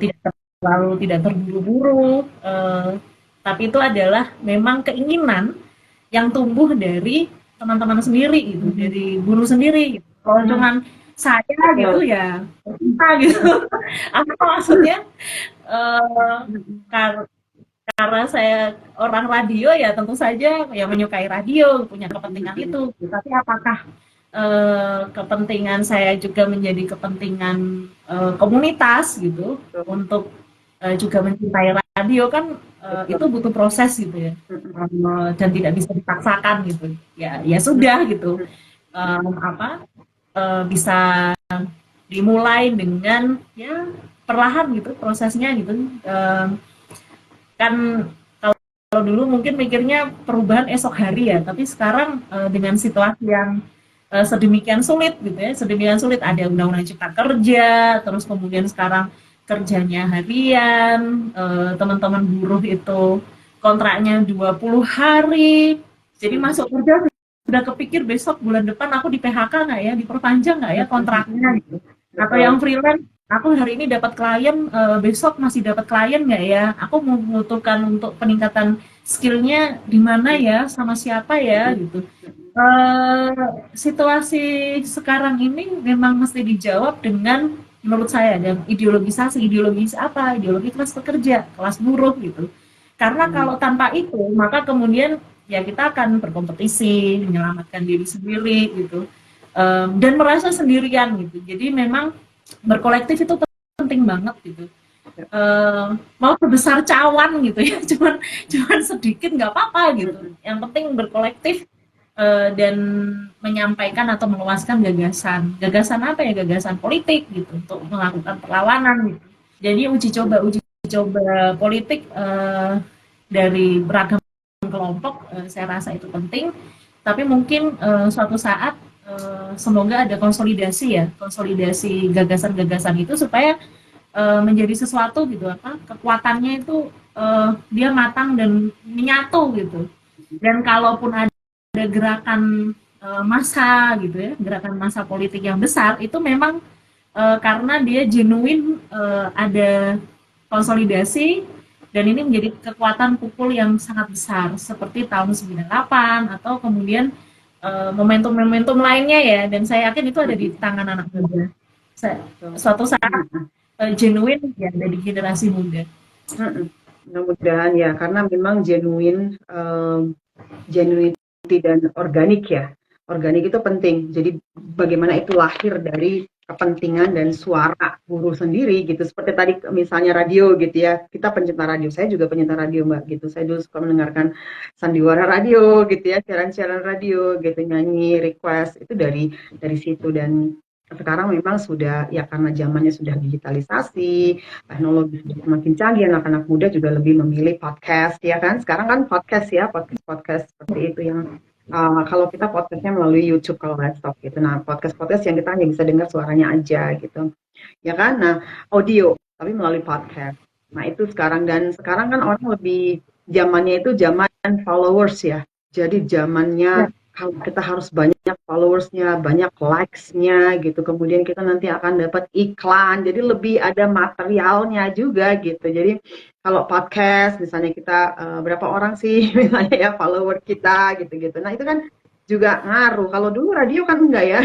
Tidak terlalu tidak terburu-buru, tapi itu adalah memang keinginan yang tumbuh dari teman-teman sendiri gitu, dari guru sendiri gitu. Kalau cuman saya gitu Betul. ya kita gitu. Apa maksudnya, eh, kar- karena saya orang radio ya tentu saja ya menyukai radio, punya kepentingan itu. Tapi apakah kepentingan saya juga menjadi kepentingan komunitas gitu untuk juga mencintai radio kan, itu Betul. butuh proses gitu ya. Dan tidak bisa dipaksakan gitu ya, ya sudah gitu. Apa bisa dimulai dengan ya perlahan gitu prosesnya gitu. Kan kalau dulu mungkin mikirnya perubahan esok hari ya, tapi sekarang dengan situasi yang sedemikian sulit gitu ya, sedemikian sulit, ada undang-undang cipta kerja, terus kemudian sekarang kerjanya harian, teman-teman buruh itu kontraknya 20 hari, jadi masuk kerja udah kepikir besok bulan depan aku di PHK nggak ya, diperpanjang nggak ya kontraknya gitu. Atau Betul. yang freelance, aku hari ini dapat klien, besok masih dapat klien nggak ya, aku membutuhkan untuk peningkatan skillnya di mana ya, sama siapa ya gitu. Situasi sekarang ini memang mesti dijawab dengan menurut saya dan ideologisasi, ideologis apa, ideologi kelas pekerja, kelas buruh gitu. Karena kalau tanpa itu maka kemudian ya kita akan berkompetisi menyelamatkan diri sendiri gitu. Dan merasa sendirian gitu, jadi memang berkolektif itu penting banget gitu. Mau sebesar cawan gitu ya, cuman sedikit nggak apa-apa gitu, yang penting berkolektif, dan menyampaikan atau meluaskan gagasan. Gagasan apa ya? Gagasan politik gitu untuk melakukan perlawanan gitu. Jadi uji coba politik dari beragam kelompok, saya rasa itu penting. Tapi mungkin suatu saat semoga ada konsolidasi ya, konsolidasi gagasan-gagasan itu supaya menjadi sesuatu gitu, apa kekuatannya itu dia matang dan menyatu gitu. Dan kalaupun ada gerakan massa gitu ya, gerakan massa politik yang besar itu memang karena dia genuine, ada konsolidasi, dan ini menjadi kekuatan pukul yang sangat besar seperti tahun 98 atau kemudian momentum-momentum lainnya ya, dan saya yakin itu ada di tangan anak muda. Suatu saat genuine ya ada di generasi muda. Mudah-mudahan ya, karena memang genuinity dan organik ya. Organik itu penting. Jadi bagaimana itu lahir dari kepentingan dan suara buruh sendiri gitu. Seperti tadi misalnya radio gitu ya. Kita pencinta radio. Saya juga pencinta radio, Mbak, gitu. Saya dulu suka mendengarkan sandiwara radio gitu ya, siaran-siaran radio gitu, nyanyi, request itu dari situ. Dan sekarang memang sudah ya karena zamannya sudah digitalisasi, teknologi sudah semakin canggih, anak-anak muda juga lebih memilih podcast ya kan. Sekarang kan podcast ya, podcast seperti itu yang kalau kita podcastnya melalui YouTube kalau laptop gitu. Nah, podcast yang kita hanya bisa dengar suaranya aja gitu, ya kan. Nah, audio tapi melalui podcast. Nah, itu sekarang, dan sekarang kan orang lebih zamannya itu zaman followers ya. Jadi Ya, zamannya kalau kita harus banyak followersnya, banyak likes-nya gitu. Kemudian kita nanti akan dapat iklan. Jadi lebih ada materialnya juga gitu. Jadi kalau podcast misalnya kita berapa orang sih misalnya ya follower kita gitu-gitu. Nah, itu kan juga ngaruh. Kalau dulu radio kan enggak ya.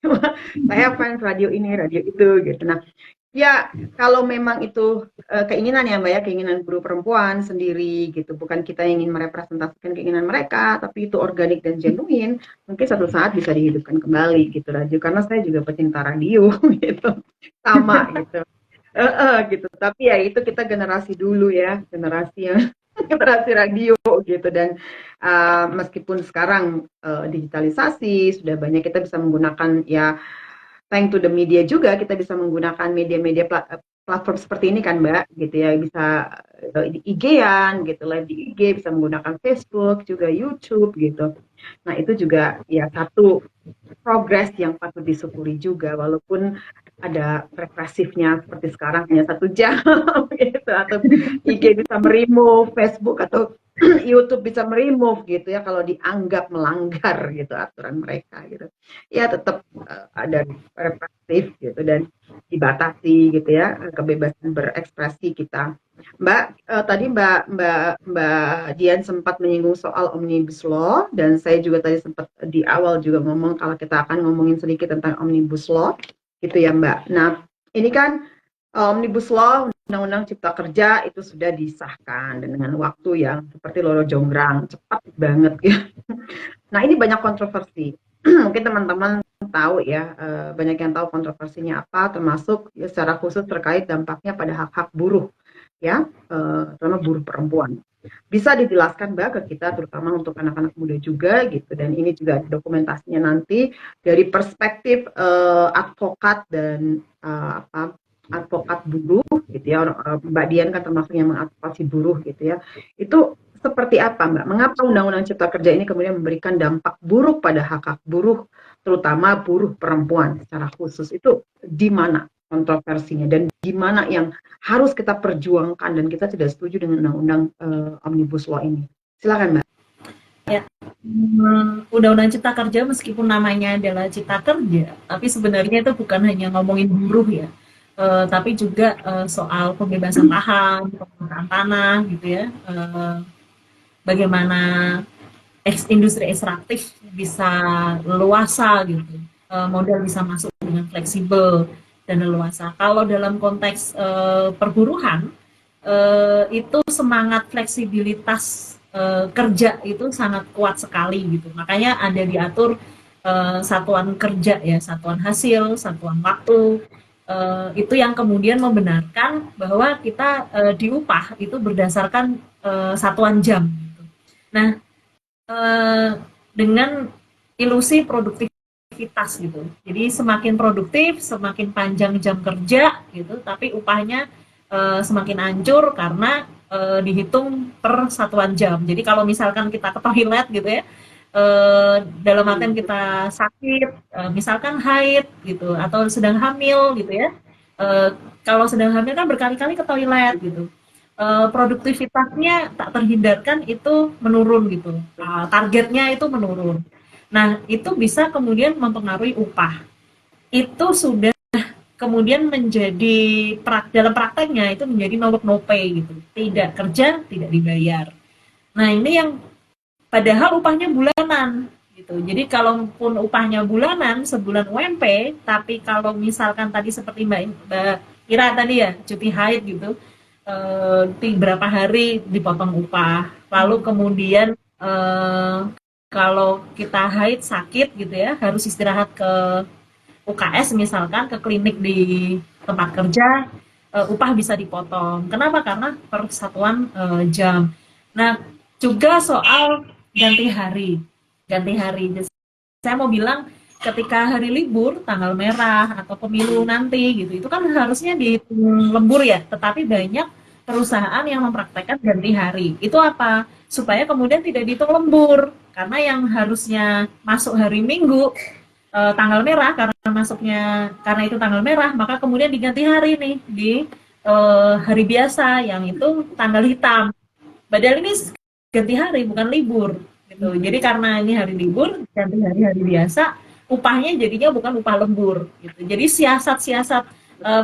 Cuma saya fans radio ini, radio itu gitu. Nah, ya, kalau memang itu keinginan ya Mbak ya, keinginan buruh perempuan sendiri gitu, bukan kita yang ingin merepresentasikan keinginan mereka, tapi itu organik dan genuine, mungkin satu saat bisa dihidupkan kembali gitu radio, karena saya juga pecinta radio gitu, sama gitu. Gitu. Tapi ya itu kita generasi dulu ya, generasi yang generasi radio gitu. Dan meskipun sekarang digitalisasi sudah banyak, kita bisa menggunakan ya, thanks to the media juga kita bisa menggunakan media-media platform seperti ini kan Mbak gitu ya, bisa di IG-an gitu, live di IG, bisa menggunakan Facebook juga, YouTube gitu. Nah, itu juga ya satu progres yang patut disyukuri juga, walaupun ada represifnya seperti sekarang hanya 1 jam gitu, atau IG bisa meremove, Facebook atau YouTube bisa meremove gitu ya kalau dianggap melanggar gitu aturan mereka gitu. Ya tetap ada represif gitu. Dan dibatasi gitu ya, kebebasan berekspresi kita. Mbak, tadi Mbak Dian sempat menyinggung soal Omnibus Law, dan saya juga tadi sempat di awal juga ngomong kalau kita akan ngomongin sedikit tentang Omnibus Law, gitu ya Mbak. Nah, ini kan Omnibus Law, Undang-Undang Cipta Kerja itu sudah disahkan dan dengan waktu yang seperti loro jonggrang, cepat banget ya. Nah, ini banyak kontroversi. Mungkin teman-teman tahu ya, banyak yang tahu kontroversinya apa, termasuk ya, secara khusus terkait dampaknya pada hak-hak buruh, ya, terutama buruh perempuan. Bisa dijelaskan Mbak ke kita, terutama untuk anak-anak muda juga gitu, dan ini juga ada dokumentasinya nanti dari perspektif advokat dan advokat buruh gitu ya. Mbak Dian kan termasuk yang mengadvokasi buruh gitu ya. Itu seperti apa Mbak? Mengapa Undang-Undang Cipta Kerja ini kemudian memberikan dampak buruk pada hak-hak buruh, terutama buruh perempuan secara khusus? Itu di mana kontroversinya dan di mana yang harus kita perjuangkan dan kita tidak setuju dengan Undang-Undang Omnibus Law ini? Silakan Mbak. Ya, Undang-Undang Cipta Kerja meskipun namanya adalah Cipta Kerja, tapi sebenarnya itu bukan hanya ngomongin buruh ya, tapi juga soal pembebasan lahan, pemerataan tanah gitu ya, bagaimana industri ekstraktif bisa leluasa gitu, modal bisa masuk dengan fleksibel dan leluasa. Kalau dalam konteks perburuhan, itu semangat fleksibilitas kerja itu sangat kuat sekali gitu. Makanya ada diatur satuan kerja ya, satuan hasil, satuan waktu. Itu yang kemudian membenarkan bahwa kita diupah itu berdasarkan satuan jam. Gitu. Nah, dengan ilusi produktivitas gitu. Jadi semakin produktif, semakin panjang jam kerja gitu, tapi upahnya semakin hancur karena dihitung per satuan jam. Jadi kalau misalkan kita ke toilet gitu ya, dalam artian kita sakit, misalkan haid gitu, atau sedang hamil gitu ya. Kalau sedang hamil kan berkali-kali ke toilet gitu. Produktivitasnya tak terhindarkan itu menurun gitu, targetnya itu menurun. Nah, itu bisa kemudian mempengaruhi upah. Itu sudah kemudian menjadi dalam prakteknya itu menjadi no work no pay gitu, tidak kerja tidak dibayar. Nah, ini yang padahal upahnya bulanan gitu. Jadi kalaupun upahnya bulanan sebulan UMP, tapi kalau misalkan tadi seperti Mbak Ira tadi ya cuti haid gitu, berapa hari dipotong upah, lalu kemudian kalau kita haid sakit gitu ya harus istirahat ke UKS misalkan, ke klinik di tempat kerja, upah bisa dipotong. Kenapa? Karena persatuan jam. Nah, juga soal ganti hari. Ganti hari. Saya mau bilang ketika hari libur, tanggal merah atau pemilu nanti gitu, itu kan harusnya dihitung lembur ya, tetapi banyak perusahaan yang mempraktekkan ganti hari. Itu apa? Supaya kemudian tidak dihitung lembur. Karena yang harusnya masuk hari Minggu, tanggal merah karena itu tanggal merah, maka kemudian diganti hari nih di hari biasa yang itu tanggal hitam. Padahal ini ganti hari bukan libur gitu. Jadi karena ini hari libur ganti hari biasa, upahnya jadinya bukan upah lembur gitu. Jadi siasat-siasat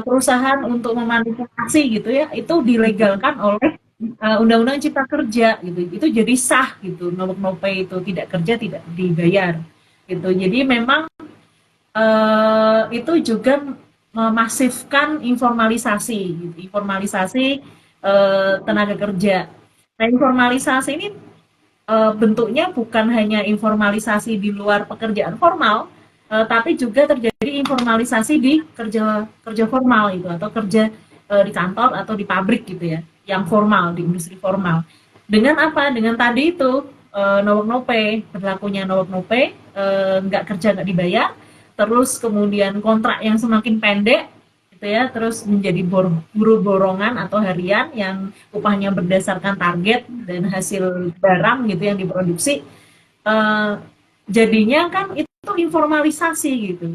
perusahaan untuk memanipulasi gitu ya itu dilegalkan oleh Undang-Undang Cipta Kerja gitu. Itu jadi sah gitu. No pay itu tidak kerja tidak dibayar gitu. Jadi memang itu juga memasifkan informalisasi gitu. Informalisasi tenaga kerja. Nah, informalisasi ini bentuknya bukan hanya informalisasi di luar pekerjaan formal, tapi juga terjadi informalisasi di kerja formal itu atau kerja di kantor atau di pabrik gitu ya, yang formal di industri formal. Dengan apa? Dengan tadi itu no work no pay, berlakunya no work no pay, nggak kerja nggak dibayar, terus kemudian kontrak yang semakin pendek gitu ya, terus menjadi buruh borongan atau harian yang upahnya berdasarkan target dan hasil barang gitu yang diproduksi. Jadinya kan itu informalisasi gitu.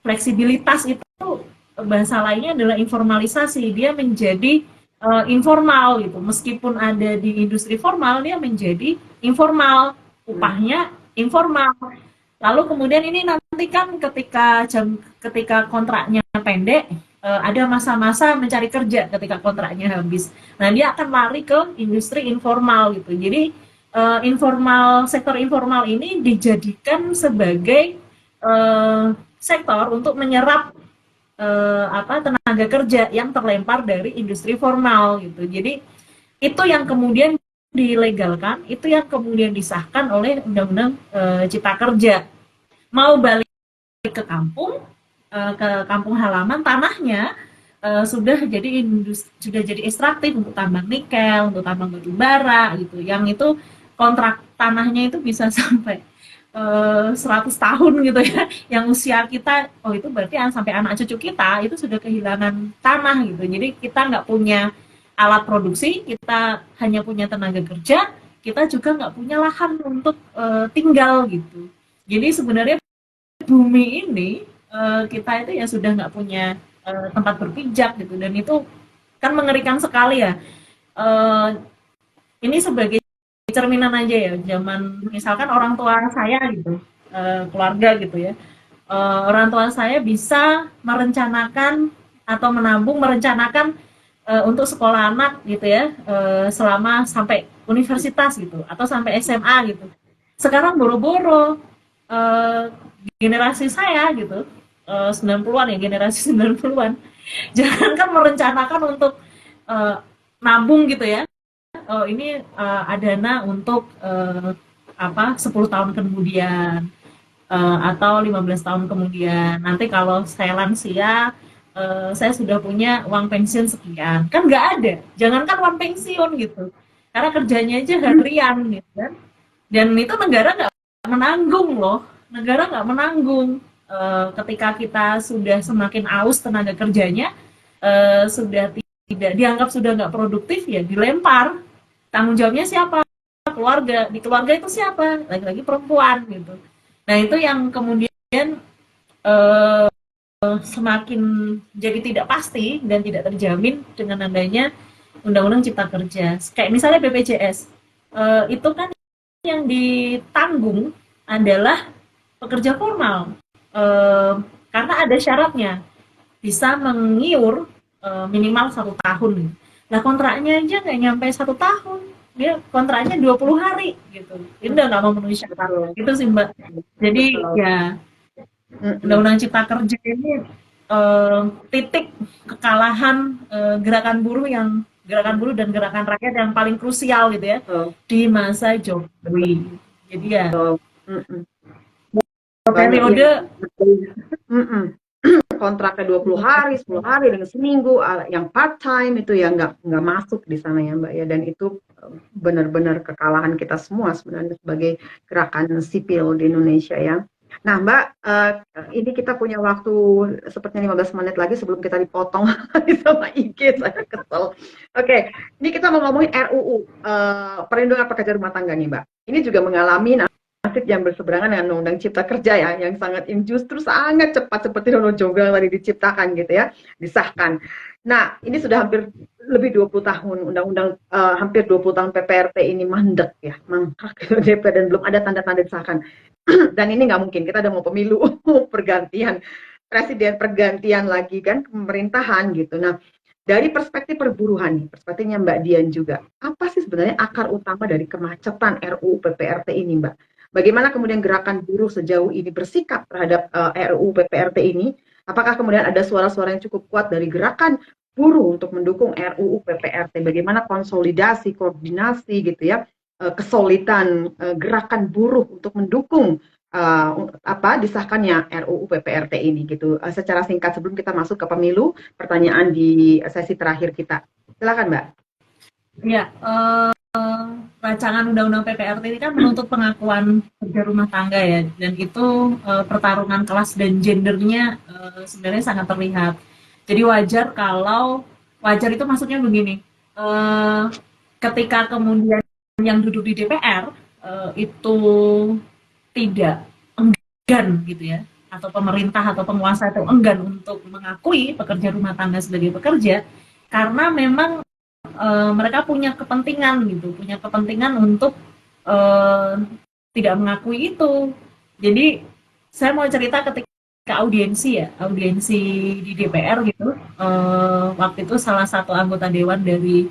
Fleksibilitas itu bahasa lainnya adalah informalisasi. Dia menjadi informal gitu. Meskipun ada di industri formal, dia menjadi informal. Upahnya informal. Lalu kemudian ini nanti nanti kan ketika kontraknya pendek, ada masa-masa mencari kerja ketika kontraknya habis. Nah, dia akan lari ke industri informal gitu. Jadi sektor informal ini dijadikan sebagai sektor untuk menyerap tenaga kerja yang terlempar dari industri formal gitu. Jadi itu yang kemudian dilegalkan, itu yang kemudian disahkan oleh Undang-Undang Cipta Kerja. Mau balik ke kampung, ke kampung halaman, tanahnya sudah jadi ekstraktif untuk tambang nikel, untuk tambang batu bara gitu. Yang itu kontrak tanahnya itu bisa sampai 100 tahun gitu ya. Yang usia kita, oh itu berarti sampai anak cucu kita itu sudah kehilangan tanah gitu. Jadi kita nggak punya alat produksi, kita hanya punya tenaga kerja, kita juga nggak punya lahan untuk tinggal gitu. Jadi sebenarnya bumi ini kita itu ya sudah nggak punya tempat berpijak gitu, dan itu kan mengerikan sekali ya. Eh, ini sebagai cerminan aja ya, zaman misalkan orang tua saya gitu, keluarga gitu ya, orang tua saya bisa merencanakan atau menabung, merencanakan untuk sekolah anak gitu ya, selama sampai universitas gitu atau sampai SMA gitu. Sekarang boro-boro eh, generasi saya gitu, 90-an ya, generasi 90-an, jangankan merencanakan untuk eh, nabung gitu ya, ini dana untuk 10 tahun kemudian, atau 15 tahun kemudian. Nanti kalau saya lansia, saya sudah punya uang pensiun sekian. Kan nggak ada. Jangankan uang pensiun gitu. Karena kerjanya aja harian gitu kan. Dan itu negara nggak menanggung loh. Negara nggak menanggung. Ketika kita sudah semakin aus tenaga kerjanya, sudah tidak dianggap, sudah nggak produktif, ya dilempar. Tanggung jawabnya siapa? Keluarga. Di keluarga itu siapa? Lagi-lagi perempuan gitu. Nah, itu yang kemudian eh, semakin jadi tidak pasti dan tidak terjamin dengan adanya Undang-Undang Cipta Kerja. Kayak misalnya BPJS, itu kan yang ditanggung adalah pekerja formal, karena ada syaratnya bisa mengiur minimal 1 tahun. Nah, kontraknya aja nggak nyampe 1 tahun, dia kontraknya 20 hari gitu. Ini udah nggak memenuhi syarat. Itu sih Mbak. Jadi Betul. ya, Undang-Undang Cipta Kerja ini titik kekalahan gerakan buruh dan gerakan rakyat yang paling krusial gitu ya Betul. di masa Jokowi. Jadi ya Betul. Mm-mm. Banyak yang periode. mm-mm. Kontraknya 20 hari, 10 hari, dengan seminggu, yang part time itu ya nggak masuk di sana ya Mbak ya, dan itu benar-benar kekalahan kita semua sebenarnya sebagai gerakan sipil di Indonesia ya. Nah Mbak, ini kita punya waktu sepertinya 15 menit lagi sebelum kita dipotong sama IG, saya kesel. Oke, ini kita mau ngomongin RUU, perlindungan pekerja rumah tangga nih Mbak. Ini juga mengalami nasib yang berseberangan dengan Undang-Undang Cipta Kerja ya, yang sangat justru sangat cepat seperti Dono Jonggrang tadi diciptakan gitu ya, disahkan. Nah, ini sudah hampir lebih 20 tahun Undang-Undang, hampir 20 tahun PPRT ini mandek ya, mangkrak gitu DPR, dan belum ada tanda-tanda disahkan. Dan ini nggak mungkin, kita udah mau pemilu, pergantian presiden, pergantian lagi kan pemerintahan gitu. Nah, dari perspektif perburuhan nih, perspektifnya Mbak Dian juga, apa sih sebenarnya akar utama dari kemacetan RUU PPRT ini Mbak? Bagaimana kemudian gerakan buruh sejauh ini bersikap terhadap RUU PPRT ini? Apakah kemudian ada suara-suara yang cukup kuat dari gerakan buruh untuk mendukung RUU PPRT? Bagaimana konsolidasi, koordinasi gitu ya, kesulitan gerakan buruh untuk mendukung disahkannya RUU PPRT ini gitu. Secara singkat sebelum kita masuk ke pemilu, pertanyaan di sesi terakhir kita. Silakan Mbak. Ya, rancangan undang-undang PPRT ini kan menuntut pengakuan kerja rumah tangga ya, dan itu pertarungan kelas dan gendernya sebenarnya sangat terlihat. Jadi wajar itu maksudnya begini, ketika kemudian yang duduk di DPR itu tidak enggan gitu ya, atau pemerintah atau penguasa itu enggan untuk mengakui pekerja rumah tangga sebagai pekerja, karena memang mereka punya kepentingan gitu, punya kepentingan untuk uh, tidak mengakui itu. Jadi saya mau cerita ketika audiensi di DPR gitu. Waktu itu salah satu anggota dewan dari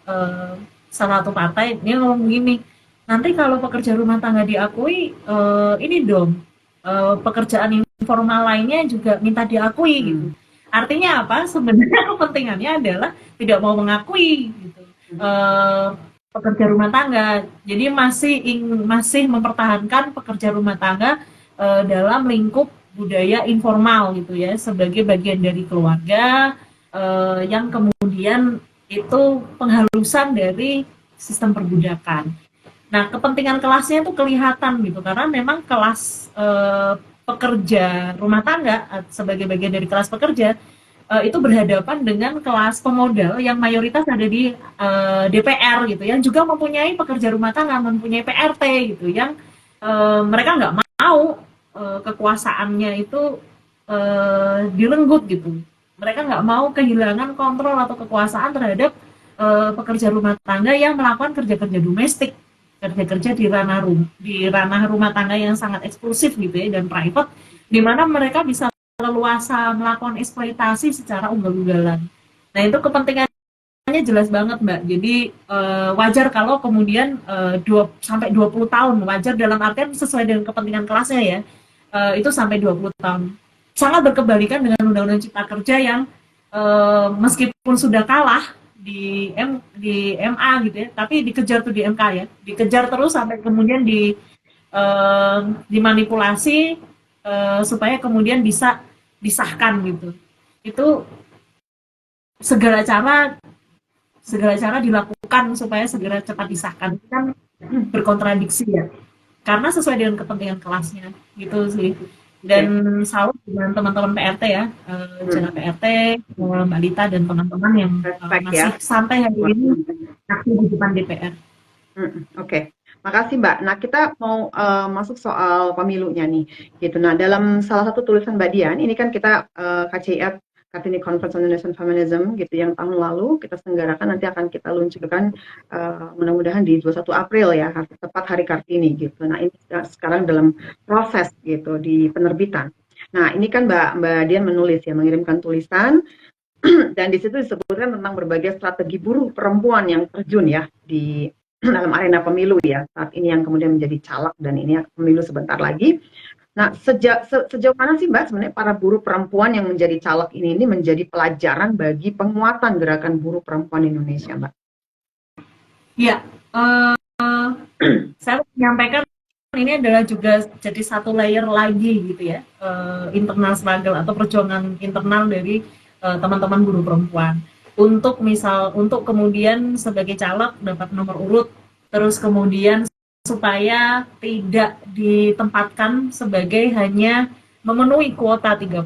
eh, salah satu partai dia ngomong gini, nanti kalau pekerja rumah tangga diakui, ini dong, pekerjaan informal lainnya juga minta diakui gitu. Artinya apa? Sebenarnya kepentingannya adalah tidak mau mengakui gitu. Eh, Pekerja rumah tangga. Jadi masih mempertahankan pekerja rumah tangga dalam lingkup budaya informal gitu ya, sebagai bagian dari keluarga, yang kemudian itu penghalusan dari sistem perbudakan. Nah, kepentingan kelasnya itu kelihatan gitu karena memang kelas pekerja rumah tangga sebagai bagian dari kelas pekerja itu berhadapan dengan kelas pemodal yang mayoritas ada di DPR gitu, yang juga mempunyai pekerja rumah tangga, mempunyai PRT gitu, yang mereka nggak mau kekuasaannya itu direnggut gitu. Mereka nggak mau kehilangan kontrol atau kekuasaan terhadap pekerja rumah tangga yang melakukan kerja-kerja domestik, kerja-kerja di ranah rumah tangga yang sangat eksklusif gitu ya dan private, di mana mereka bisa leluasa melakukan eksploitasi secara ugal-ugalan. Nah itu kepentingannya jelas banget Mbak. Jadi wajar kalau kemudian 20 tahun, wajar dalam artian sesuai dengan kepentingan kelasnya ya, itu sampai 20 tahun. Sangat berkebalikan dengan Undang-Undang Cipta Kerja yang meskipun sudah kalah di MA gitu ya, tapi dikejar tuh di MK ya, dikejar terus sampai kemudian dimanipulasi supaya kemudian bisa disahkan gitu. Itu segala cara segala cara dilakukan supaya segera cepat disahkan. Itu kan berkontradiksi ya. Karena sesuai dengan kepentingan kelasnya gitu sih. Dan salut dengan teman-teman PRT ya, Jana PRT, Mbak Lita dan teman-teman yang masih sampai hari ini aktif di depan DPR. Oke. Makasih Mbak. Nah kita mau masuk soal pemilunya nih, gitu. Nah dalam salah satu tulisan Mbak Dian, ini kan kita KCIF Kartini Conference on Indonesian Feminism gitu yang tahun lalu kita selenggarakan, nanti akan kita luncurkan mudah-mudahan di 21 April ya, tepat hari Kartini gitu. Nah ini sekarang dalam proses gitu di penerbitan. Nah ini kan Mbak Dian menulis ya, mengirimkan tulisan dan di situ disebutkan tentang berbagai strategi buruh perempuan yang terjun ya di dalam arena pemilu ya saat ini, yang kemudian menjadi caleg dan ini pemilu sebentar lagi. Nah, sejauh mana sih Mbak sebenarnya para buruh perempuan yang menjadi caleg ini menjadi pelajaran bagi penguatan gerakan buruh perempuan Indonesia, Mbak? Ya, saya menyampaikan ini adalah juga jadi satu layer lagi gitu ya, internal struggle atau perjuangan internal dari teman-teman buruh perempuan untuk kemudian sebagai caleg dapat nomor urut, terus kemudian supaya tidak ditempatkan sebagai hanya memenuhi kuota 30%.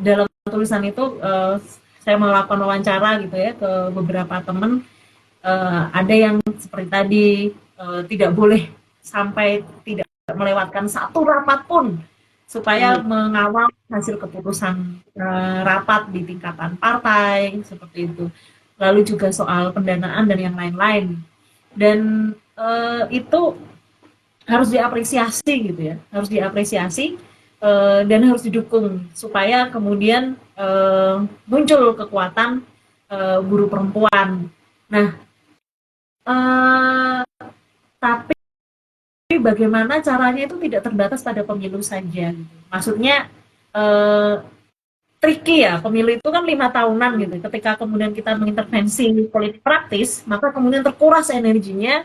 Dalam tulisan itu saya melakukan wawancara gitu ya ke beberapa teman, ada yang seperti tadi tidak boleh sampai tidak melewatkan satu rapat pun supaya mengawal hasil keputusan rapat di tingkatan partai seperti itu. Lalu juga soal pendanaan dan yang lain-lain. Dan itu harus diapresiasi gitu ya, harus diapresiasi dan harus didukung supaya kemudian muncul kekuatan buruh perempuan. Nah, tapi bagaimana caranya itu tidak terbatas pada pemilu saja. Gitu. Maksudnya tricky ya, pemilu itu kan 5 tahunan gitu. Ketika kemudian kita mengintervensi politik praktis, maka kemudian terkuras energinya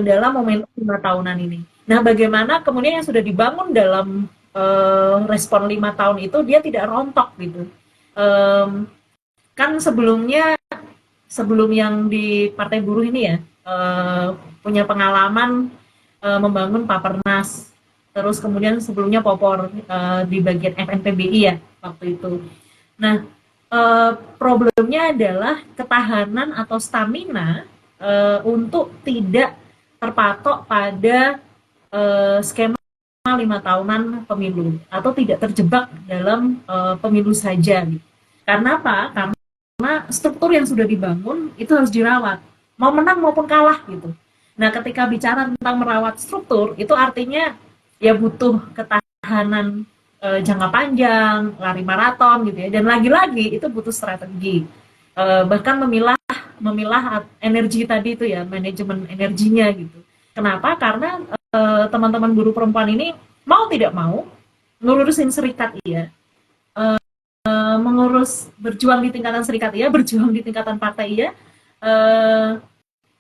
dalam momentum 5 tahunan ini. Nah, bagaimana kemudian yang sudah dibangun dalam respon 5 tahun itu dia tidak rontok gitu. Kan sebelum yang di Partai Buruh ini ya punya pengalaman membangun Papernas, terus kemudian sebelumnya Popor di bagian FNPBI ya waktu itu. Nah, problemnya adalah ketahanan atau stamina untuk tidak terpatok pada skema 5 tahunan pemilu atau tidak terjebak dalam pemilu saja. Gitu. Karena apa? Karena struktur yang sudah dibangun itu harus dirawat, mau menang maupun kalah gitu. Nah, ketika bicara tentang merawat struktur, itu artinya ya butuh ketahanan jangka panjang, lari maraton gitu ya. Dan lagi-lagi itu butuh strategi. Bahkan memilah memilah energi tadi itu ya, manajemen energinya gitu. Kenapa? Karena teman-teman buruh perempuan ini mau tidak mau ngurusin serikat iya, mengurus berjuang di tingkatan serikat iya, berjuang di tingkatan partai iya, eh,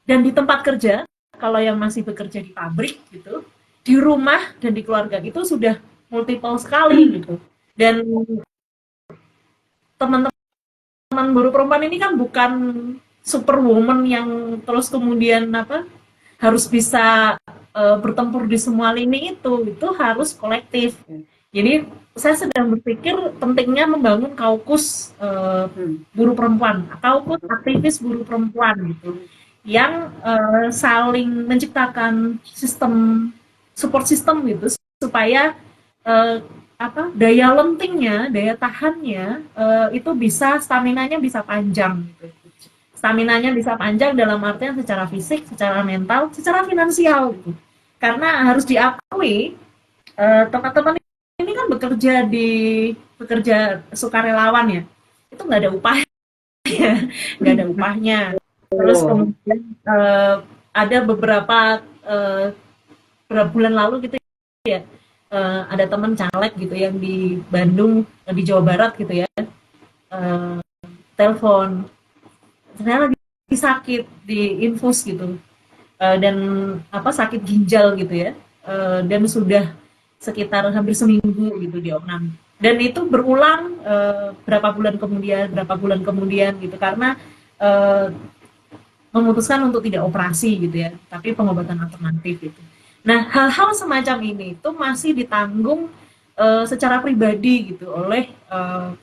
dan di tempat kerja kalau yang masih bekerja di pabrik gitu, di rumah dan di keluarga itu sudah multiple sekali gitu. Dan teman-teman buruh perempuan ini kan bukan superwoman yang terus kemudian apa harus bisa bertempur di semua lini, itu harus kolektif. Jadi saya sedang berpikir pentingnya membangun kaukus buruh perempuan, kaukus aktivis buruh perempuan gitu, yang saling menciptakan sistem support system gitu supaya eh, apa daya lentingnya, daya tahannya itu bisa staminanya bisa panjang gitu. Staminanya bisa panjang dalam artian secara fisik, secara mental, secara finansial gitu. Karena harus diakui teman-teman ini kan bekerja sukarelawan ya, itu nggak ada upah, nggak ada upahnya. Terus kemudian ada beberapa beberapa bulan lalu gitu ya, ada teman caleg gitu yang di Bandung, di Jawa Barat gitu ya, telepon, ternyata lagi sakit di infus gitu. Dan apa sakit ginjal gitu ya. Dan sudah sekitar hampir seminggu gitu di opnam. Dan itu berulang berapa bulan kemudian gitu karena eh, memutuskan untuk tidak operasi gitu ya, tapi pengobatan alternatif gitu. Nah, hal-hal semacam ini itu masih ditanggung secara pribadi gitu oleh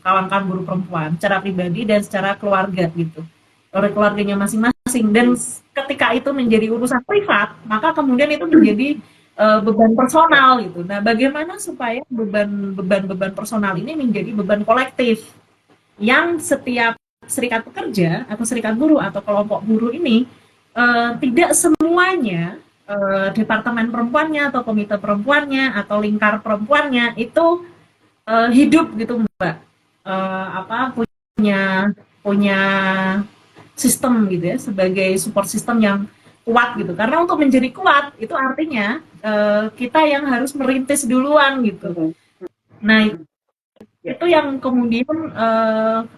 kawan-kawan buruh perempuan, secara pribadi dan secara keluarga gitu, oleh keluarganya masing-masing. Dan ketika itu menjadi urusan privat, maka kemudian itu menjadi beban personal gitu. Nah, bagaimana supaya beban personal ini menjadi beban kolektif yang setiap serikat pekerja atau serikat buruh atau kelompok buruh ini tidak semuanya departemen perempuannya atau komite perempuannya atau lingkar perempuannya itu hidup gitu Mbak, apa punya punya sistem gitu ya sebagai support system yang kuat gitu, karena untuk menjadi kuat itu artinya kita yang harus merintis duluan gitu. Nah itu yang kemudian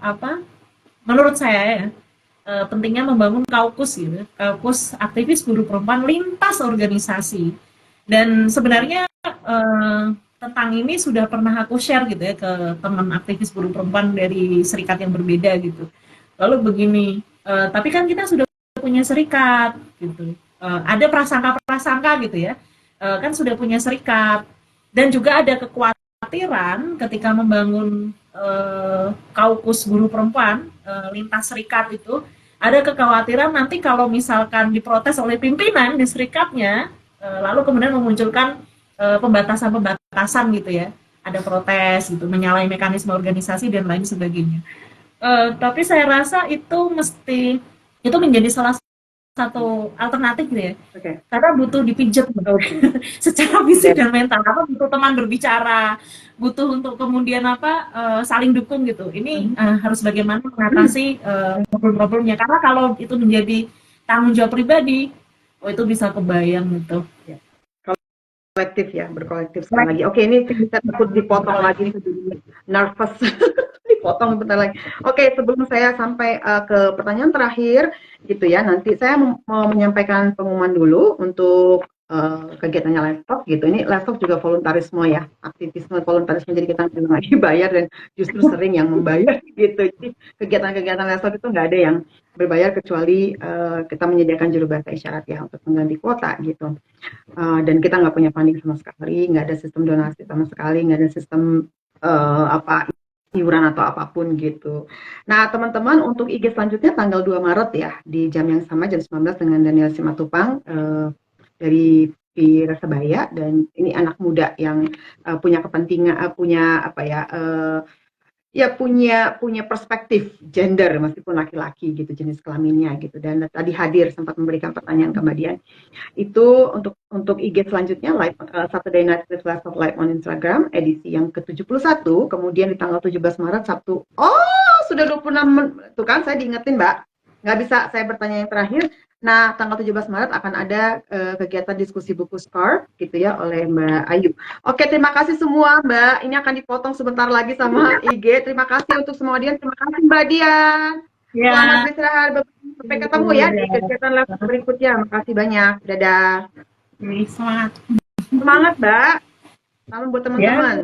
apa menurut saya ya pentingnya membangun kaukus gitu, kaukus aktivis buruh perempuan lintas organisasi. Dan sebenarnya tentang ini sudah pernah aku share gitu ya ke teman aktivis buruh perempuan dari serikat yang berbeda gitu. Lalu begini, tapi kan kita sudah punya serikat gitu. Ada prasangka-prasangka gitu ya. Kan sudah punya serikat dan juga ada kekhawatiran ketika membangun kaukus buruh perempuan lintas serikat itu, ada kekhawatiran nanti kalau misalkan diprotes oleh pimpinan di serikatnya, lalu kemudian memunculkan pembatasan-pembatasan gitu ya, ada protes gitu, menyalahi mekanisme organisasi dan lain sebagainya. Tapi saya rasa itu mesti itu menjadi salah satu alternatif gitu ya. Karena butuh dipijat secara fisik dan mental. Apa butuh teman berbicara, butuh untuk kemudian apa saling dukung gitu. Ini harus bagaimana mengatasi problem-problemnya. Karena kalau itu menjadi tanggung jawab pribadi, oh itu bisa kebayang gitu. Kolektif ya, berkolektif sekali lagi. Oke, ini saya takut dipotong lagi nih, nervous. Dipotong bentar lagi. Oke, sebelum saya sampai ke pertanyaan terakhir gitu ya, nanti saya mau menyampaikan pengumuman dulu untuk kegiatannya Livetalk gitu. Ini Livetalk juga voluntarisme ya, aktivisme voluntarisme, jadi kita nggak lagi bayar dan justru sering yang membayar gitu. Jadi kegiatan-kegiatan Livetalk itu nggak ada yang berbayar kecuali kita menyediakan juru bahasa isyarat ya untuk mengganti kuota gitu. Dan kita nggak punya funding sama sekali, nggak ada sistem donasi sama sekali, nggak ada sistem apa iuran atau apapun gitu. Nah teman-teman untuk IG selanjutnya tanggal 2 Maret ya di jam yang sama jam 19 dengan Daniel Simatupang dari Pira Sebaya, dan ini anak muda yang punya kepentingan punya apa ya ya punya perspektif gender meskipun laki-laki gitu jenis kelaminnya gitu, dan tadi hadir sempat memberikan pertanyaan ke Mbak Dian. Itu untuk IG selanjutnya live Saturday Night with Lifestyle Live on Instagram edisi yang ke-71, kemudian di tanggal 17 Maret Sabtu. Oh, sudah 26 tuh kan saya diingetin, Mbak. Nggak bisa saya bertanya yang terakhir. Nah, tanggal 17 Maret akan ada kegiatan diskusi buku SCAR gitu ya oleh Mbak Ayu. Oke, terima kasih semua, Mbak. Ini akan dipotong sebentar lagi sama IG. Terima kasih untuk semua audiens. Terima kasih, Mbak Dian. Selamat Ya, beristirahat. Sampai ketemu ya di kegiatan live berikutnya. Makasih banyak. Dadah. semangat. Semangat, Mbak. Salam buat Ya. teman-teman.